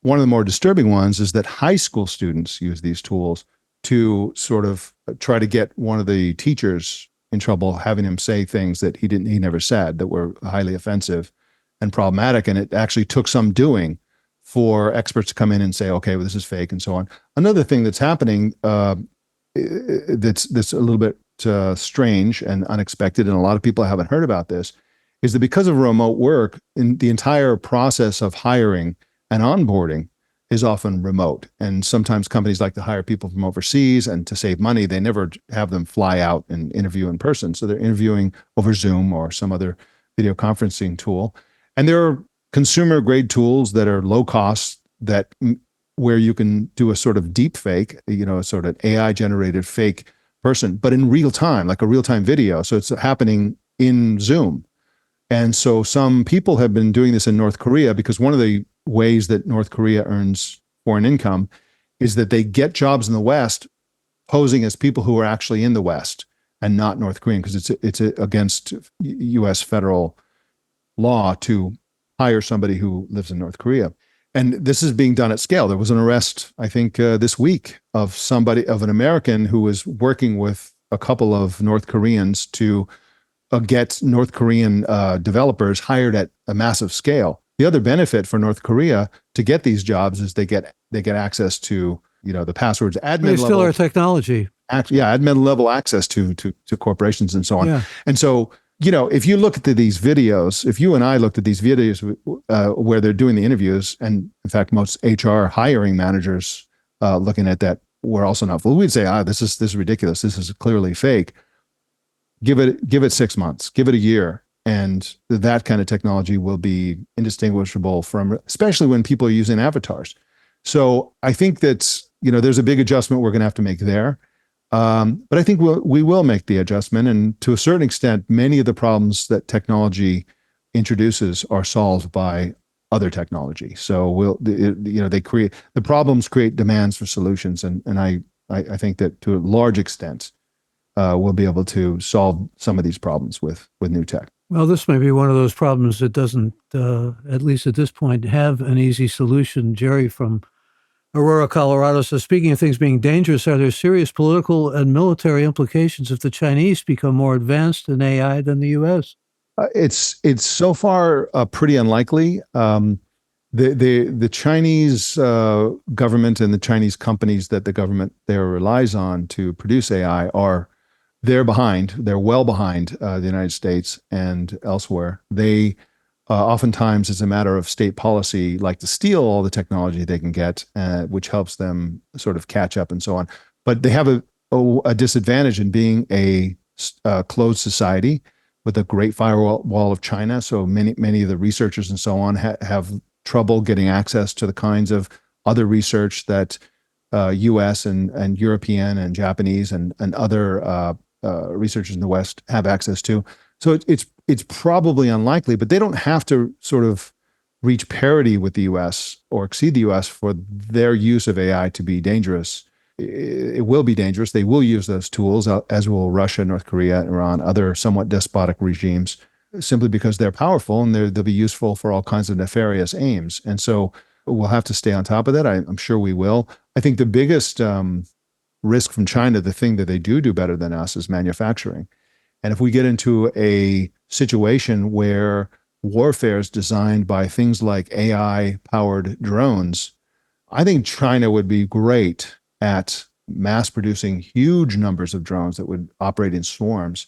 One of the more disturbing ones is that high school students use these tools to sort of try to get one of the teachers in trouble, having him say things that he never said, that were highly offensive and problematic. And it actually took some doing for experts to come in and say, okay, well, this is fake and so on. Another thing that's happening that's a little bit strange and unexpected, and a lot of people haven't heard about this, is that because of remote work, in the entire process of hiring and onboarding is often remote. And sometimes companies like to hire people from overseas, and to save money, they never have them fly out and interview in person. So they're interviewing over Zoom or some other video conferencing tool. And there are consumer grade tools that are low cost, where you can do a sort of deep fake, a sort of AI generated fake person, but in real time, like a real time video. So it's happening in Zoom. And so some people have been doing this in North Korea because one of the ways that North Korea earns foreign income is that they get jobs in the West posing as people who are actually in the West and not North Korean, because it's against U.S. federal law to hire somebody who lives in North Korea. And this is being done at scale. There was an arrest, I think, this week of an American who was working with a couple of North Koreans to get North Korean developers hired at a massive scale. The other benefit for North Korea to get these jobs is they get access to the passwords, admin They still level, are technology. Admin level access to corporations and so on. Yeah. And so if you look at these videos, if you and I looked at these videos where they're doing the interviews, and in fact most HR hiring managers looking at that were also not fooled, we'd say, this is ridiculous. This is clearly fake. Give it 6 months, give it a year, and that kind of technology will be indistinguishable from, especially when people are using avatars. So I think that there's a big adjustment we're going to have to make there. But I think we will make the adjustment, and to a certain extent, many of the problems that technology introduces are solved by other technology. So the problems create demands for solutions, and I think that to a large extent, we'll be able to solve some of these problems with new tech. Well, this may be one of those problems that doesn't, at least at this point, have an easy solution. Jerry from Aurora, Colorado says, speaking of things being dangerous, are there serious political and military implications if the Chinese become more advanced in AI than the U.S.? It's so far pretty unlikely. The Chinese government and the Chinese companies that the government there relies on to produce AI they're well behind the United States and elsewhere. They oftentimes, as a matter of state policy, like to steal all the technology they can get, which helps them sort of catch up and so on. But they have a disadvantage in being a closed society with a great firewall of China. So many of the researchers and so on have trouble getting access to the kinds of other research that U.S. and European and Japanese and other researchers in the West have access to. So it's probably unlikely, but they don't have to sort of reach parity with the U.S. or exceed the U.S. for their use of AI to be dangerous. It will be dangerous. They will use those tools, as will Russia, North Korea, Iran, other somewhat despotic regimes, simply because they're powerful and they'll be useful for all kinds of nefarious aims. And so we'll have to stay on top of that. I'm sure we will. I think the biggest risk from China, the thing that they do better than us, is manufacturing. And if we get into a situation where warfare is designed by things like AI-powered drones, I think China would be great at mass producing huge numbers of drones that would operate in swarms.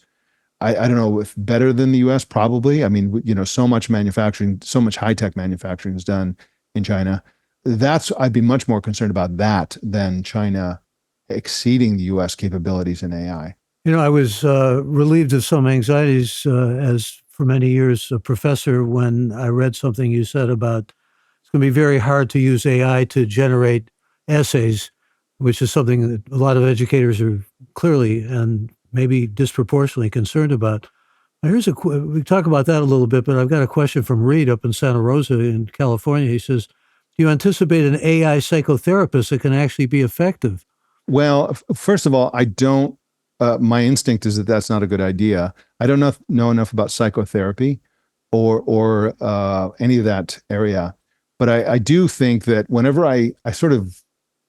I don't know if better than the US, probably. I mean, so much manufacturing, so much high-tech manufacturing is done in China. I'd be much more concerned about that than China exceeding the US capabilities in AI. I was relieved of some anxieties as for many years a professor when I read something you said about it's going to be very hard to use AI to generate essays, which is something that a lot of educators are clearly and maybe disproportionately concerned about. We talk about that a little bit, but I've got a question from Reed up in Santa Rosa in California. He says, do you anticipate an AI psychotherapist that can actually be effective? Well, first of all, I don't. My instinct is that that's not a good idea. I don't know enough about psychotherapy or any of that area, but I do think that whenever I sort of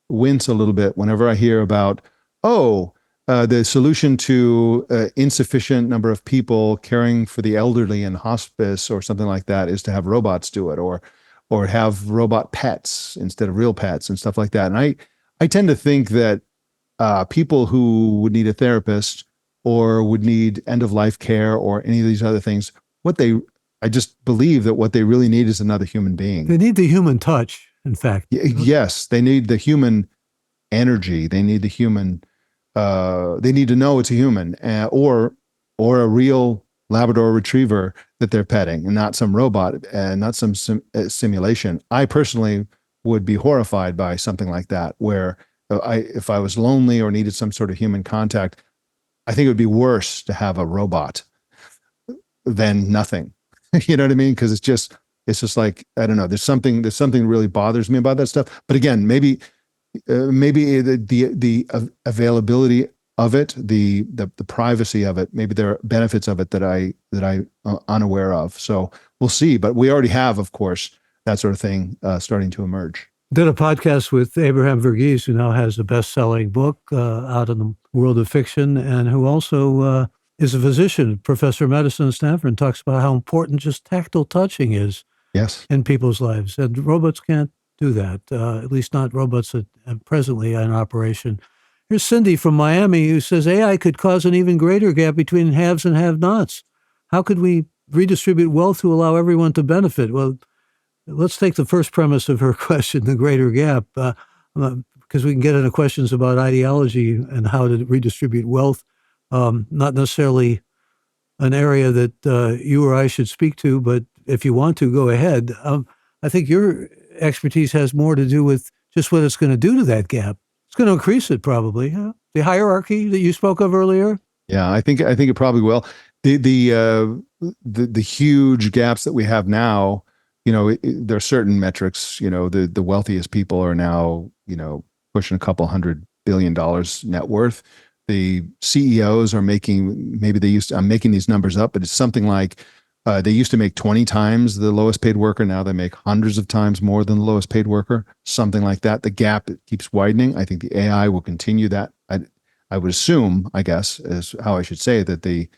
wince a little bit whenever I hear about, the solution to insufficient number of people caring for the elderly in hospice or something like that is to have robots do it, or have robot pets instead of real pets and stuff like that. And I tend to think that people who would need a therapist or would need end-of-life care or any of these other things, I just believe that what they really need is another human being. They need the human touch, in fact. Yes, they need the human energy. They need the human, they need to know it's a human or a real Labrador retriever that they're petting and not some robot and not some simulation. I personally would be horrified by something like that, where if I was lonely or needed some sort of human contact, I think it would be worse to have a robot than nothing. You know what I mean? Because It's just like, I don't know, there's something that really bothers me about that stuff. But again, maybe the availability of it, the privacy of it, maybe there are benefits of it that I unaware of. So we'll see. But we already have, of course, that sort of thing starting to emerge. Did a podcast with Abraham Verghese, who now has a best-selling book out in the world of fiction, and who also is a physician, professor of medicine at Stanford, and talks about how important just tactile touching is Yes. in people's lives. And robots can't do that, at least not robots that are presently in operation. Here's Cindy from Miami, who says AI could cause an even greater gap between haves and have-nots. How could we redistribute wealth to allow everyone to benefit? Well, let's take the first premise of her question, the greater gap, because we can get into questions about ideology and how to redistribute wealth, not necessarily an area that you or I should speak to, but if you want to, go ahead. I think your expertise has more to do with just what it's going to do to that gap. It's going to increase it probably. Huh? The hierarchy that you spoke of earlier. Yeah, I think it probably will. The huge gaps that we have now, there are certain metrics. The wealthiest people are now, pushing a couple $100 billion net worth. The CEOs are making, I'm making these numbers up, but it's something like they used to make 20 times the lowest paid worker. Now they make hundreds of times more than the lowest paid worker, something like that. The gap keeps widening. I think the AI will continue that. I would assume, I guess, is how I should say that the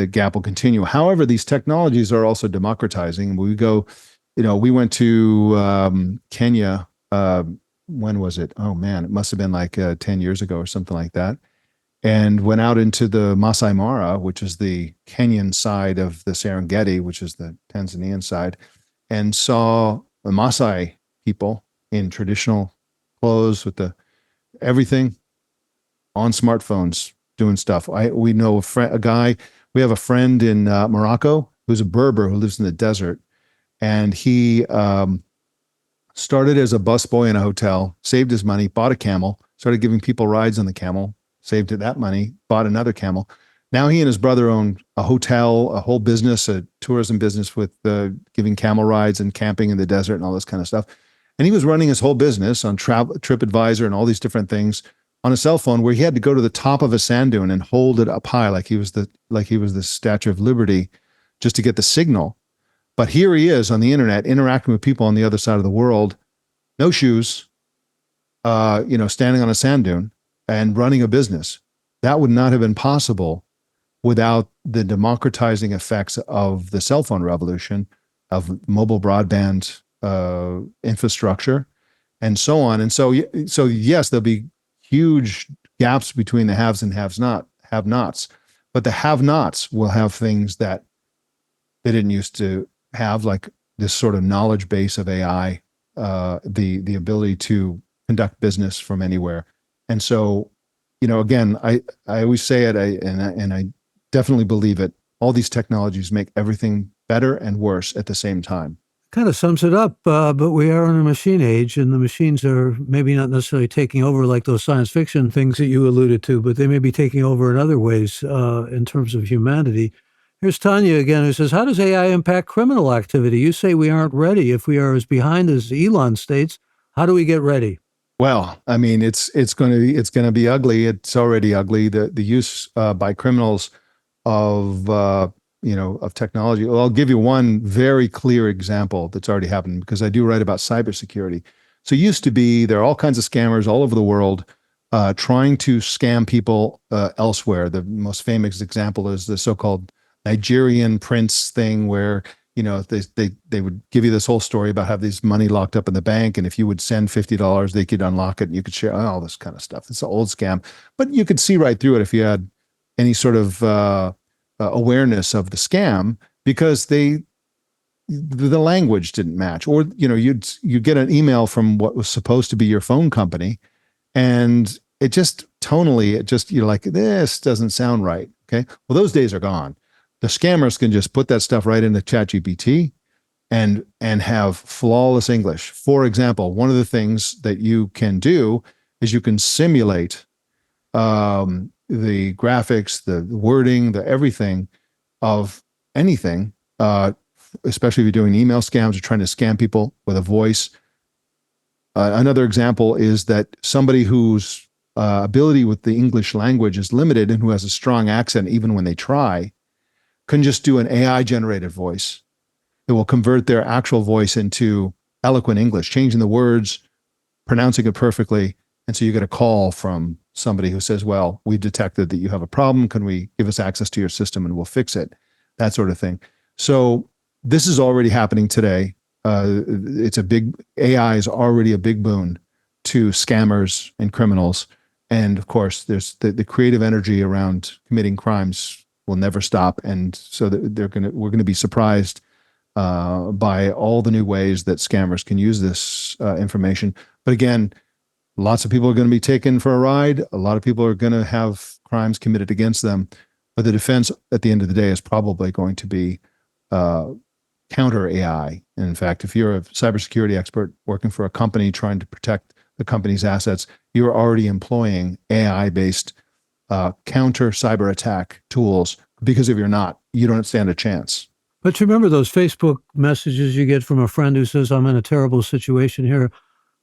gap will continue. However, these technologies are also democratizing. We went to Kenya. When was it? Oh man, it must have been like 10 years ago or something like that. And went out into the Masai Mara, which is the Kenyan side of the Serengeti, which is the Tanzanian side, and saw the Masai people in traditional clothes with everything on smartphones doing stuff. We know we have a friend in Morocco who's a Berber who lives in the desert, and he started as a busboy in a hotel, saved his money, bought a camel, started giving people rides on the camel, saved that money, bought another camel. Now he and his brother own a hotel, a whole business, a tourism business with giving camel rides and camping in the desert and all this kind of stuff. And he was running his whole business on TripAdvisor and all these different things on a cell phone, where he had to go to the top of a sand dune and hold it up high like he was the Statue of Liberty just to get the signal. But here he is on the internet interacting with people on the other side of the world, no shoes, standing on a sand dune and running a business. That would not have been possible without the democratizing effects of the cell phone revolution, of mobile broadband infrastructure, and so on. And so yes, there'll be huge gaps between the haves and have-nots, but the have-nots will have things that they didn't used to have, like this sort of knowledge base of AI, the ability to conduct business from anywhere. And so, again, I always say it, and I definitely believe it. All these technologies make everything better and worse at the same time. Kind of sums it up, but we are in a machine age, and the machines are maybe not necessarily taking over like those science fiction things that you alluded to, but they may be taking over in other ways in terms of humanity. Here's Tanya again, who says, how does AI impact criminal activity? You say we aren't ready. If we are as behind as Elon states, how do we get ready? Well, I mean, it's going to be ugly. It's already ugly. The use by criminals of technology. Well, I'll give you one very clear example that's already happened, because I do write about cybersecurity. So it used to be there are all kinds of scammers all over the world trying to scam people elsewhere. The most famous example is the so-called Nigerian prince thing, where they would give you this whole story about have this money locked up in the bank, and if you would send $50, they could unlock it and you could share all this kind of stuff. It's an old scam, but you could see right through it if you had any sort of awareness of the scam, because the language didn't match, or you'd get an email from what was supposed to be your phone company, and it just tonally, you're like, this doesn't sound right. Okay, well, those days are gone. The scammers can just put that stuff right into ChatGPT and have flawless English. For example, one of the things that you can do is you can simulate the graphics, the wording, the everything of anything especially if you're doing email scams or trying to scam people with a voice. Another example is that somebody whose ability with the English language is limited and who has a strong accent, even when they try, can just do an AI generated voice. It will convert their actual voice into eloquent English, changing the words, pronouncing it perfectly. And so you get a call from somebody who says, well, we've detected that you have a problem. Can we give us access to your system and we'll fix it? That sort of thing. So this is already happening today. AI is already a big boon to scammers and criminals. And of course, there's the creative energy around committing crimes will never stop. And so we're going to be surprised by all the new ways that scammers can use this information. But again, lots of people are going to be taken for a ride. A lot of people are going to have crimes committed against them. But the defense at the end of the day is probably going to be counter AI. And in fact, if you're a cybersecurity expert working for a company trying to protect the company's assets, you're already employing AI-based counter cyber attack tools, because if you're not, you don't stand a chance. But you remember those Facebook messages you get from a friend who says, I'm in a terrible situation here.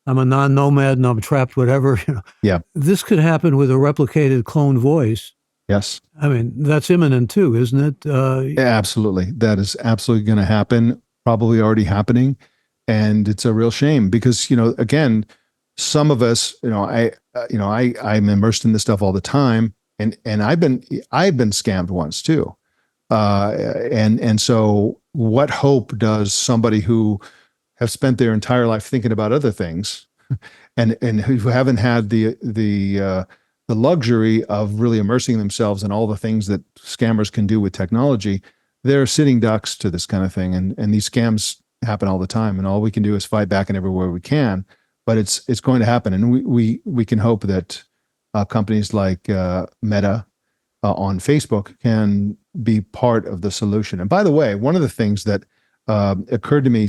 I'm a non-nomad and I'm trapped, whatever. Yeah. This could happen with a replicated clone voice. Yes. I mean, that's imminent too, isn't it? Absolutely. That is absolutely going to happen, probably already happening. And it's a real shame because, again, some of us, I'm immersed in this stuff all the time. And I've been scammed once too. And so what hope does somebody who have spent their entire life thinking about other things and who haven't had the luxury of really immersing themselves in all the things that scammers can do with technology, they're sitting ducks to this kind of thing. And these scams happen all the time. And all we can do is fight back in everywhere we can, but it's going to happen. And we can hope that companies like Meta on Facebook can be part of the solution. And by the way, one of the things that occurred to me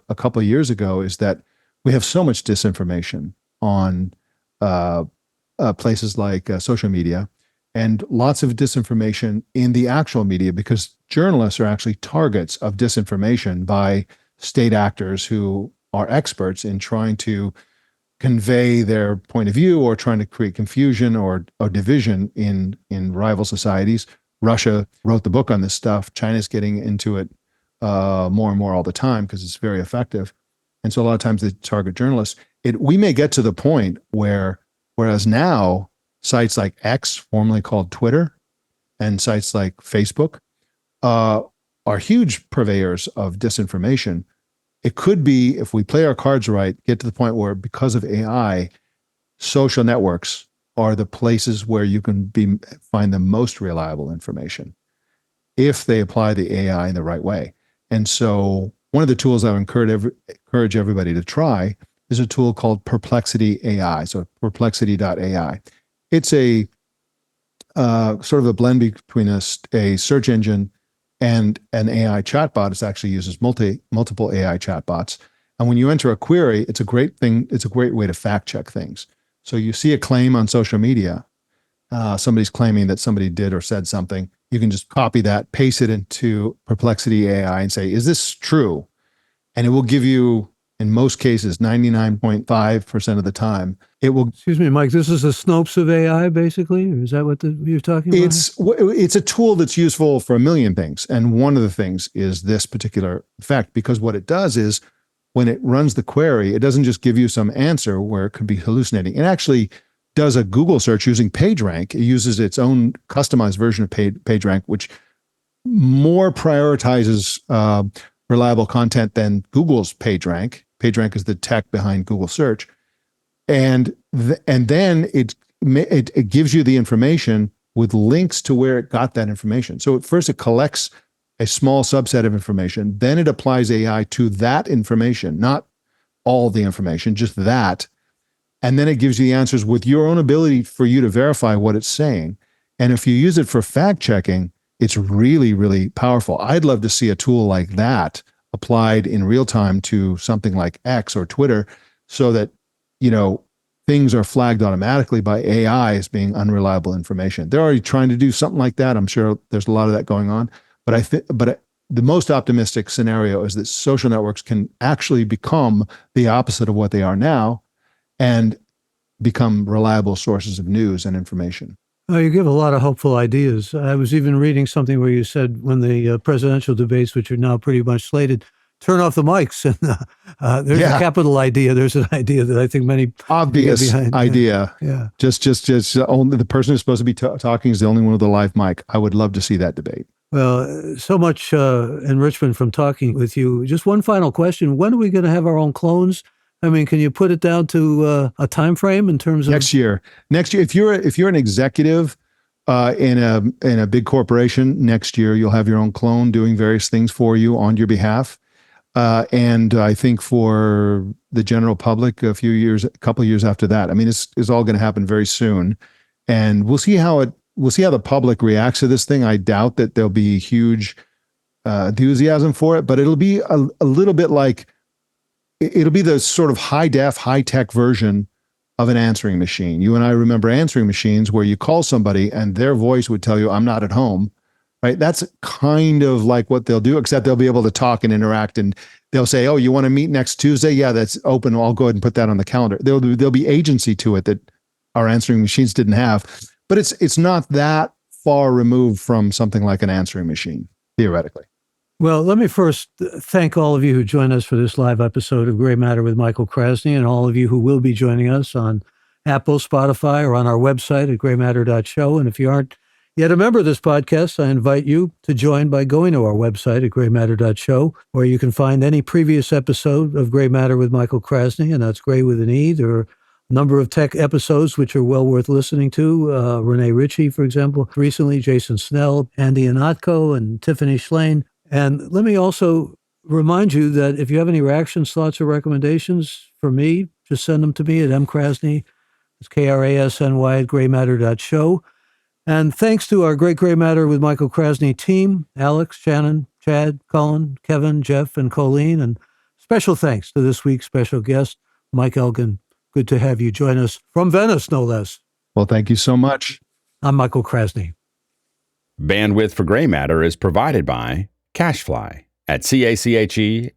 a couple of years ago is that we have so much disinformation on places like social media, and lots of disinformation in the actual media, because journalists are actually targets of disinformation by state actors who are experts in trying to convey their point of view or trying to create confusion or division in rival societies. Russia wrote the book on this stuff. China's getting into it more and more all the time because it's very effective. And so a lot of times they target journalists. We may get to the point whereas now sites like X, formerly called Twitter, and sites like Facebook are huge purveyors of disinformation. It could be, if we play our cards right, get to the point where, because of AI, social networks are the places where you can find the most reliable information if they apply the AI in the right way. And so one of the tools I would encourage everybody to try is a tool called Perplexity AI. So perplexity.ai. It's a sort of a blend between a search engine and an AI chatbot. It actually uses multiple AI chatbots. And when you enter a query, it's a great thing. It's a great way to fact check things. So you see a claim on social media, somebody's claiming that somebody did or said something. You can just copy that, paste it into Perplexity AI and say, is this true? And it will give you, in most cases, 99.5% of the time, it will. Excuse me, Mike, this is the Snopes of AI, basically? Is that what you're talking about? It's a tool that's useful for a million things. And one of the things is this particular effect, because what it does is, when it runs the query, it doesn't just give you some answer where it could be hallucinating. It actually does a Google search using PageRank. It uses its own customized version of PageRank, which more prioritizes reliable content than Google's PageRank. PageRank is the tech behind Google search. And then it gives you the information with links to where it got that information. So at first it collects a small subset of information, then it applies AI to that information, not all the information, just that. And then it gives you the answers with your own ability for you to verify what it's saying. And if you use it for fact checking, it's really, really powerful. I'd love to see a tool like that applied in real time to something like X or Twitter, so that, things are flagged automatically by AI as being unreliable information. They're already trying to do something like that. I'm sure there's a lot of that going on. But the most optimistic scenario is that social networks can actually become the opposite of what they are now and become reliable sources of news and information. Oh, you give a lot of hopeful ideas. I was even reading something where you said when the presidential debates, which are now pretty much slated, turn off the mics. And there's a capital idea. There's an idea that I think many obvious get behind. idea. Yeah. Just only the person who's supposed to be talking is the only one with a live mic. I would love to see that debate. Well, so much enrichment from talking with you. Just one final question. When are we going to have our own clones? I mean, can you put it down to a time frame in terms of next year? Next year, if you're an executive in a big corporation, next year you'll have your own clone doing various things for you on your behalf. And I think for the general public, a couple of years after that. I mean, it's all going to happen very soon, and we'll see how the public reacts to this thing. I doubt that there'll be huge enthusiasm for it, but it'll be a little bit like. It'll be the sort of high-tech version of an answering machine. You and I remember answering machines where you call somebody and their voice would tell you, "I'm not at home," right? That's kind of like what they'll do, except they'll be able to talk and interact, and they'll say, "Oh, you want to meet next Tuesday? Yeah, that's open. I'll go ahead and put that on the calendar." There'll be agency to it that our answering machines didn't have, but it's not that far removed from something like an answering machine, theoretically. Well, let me first thank all of you who joined us for this live episode of Gray Matter with Michael Krasny, and all of you who will be joining us on Apple, Spotify, or on our website at graymatter.show. And if you aren't yet a member of this podcast, I invite you to join by going to our website at graymatter.show, where you can find any previous episode of Gray Matter with Michael Krasny, and that's Gray with an E. There are a number of tech episodes which are well worth listening to. Renee Ritchie, for example, recently, Jason Snell, Andy Anatko, and Tiffany Schlane. And let me also remind you that if you have any reactions, thoughts, or recommendations for me, just send them to me at mkrasny, it's Krasny at graymatter.show. And thanks to our Great Gray Matter with Michael Krasny team, Alex, Shannon, Chad, Colin, Kevin, Jeff, and Colleen. And special thanks to this week's special guest, Mike Elgan. Good to have you join us from Venice, no less. Well, thank you so much. I'm Michael Krasny. Bandwidth for Gray Matter is provided by CacheFly at CacheFly.com.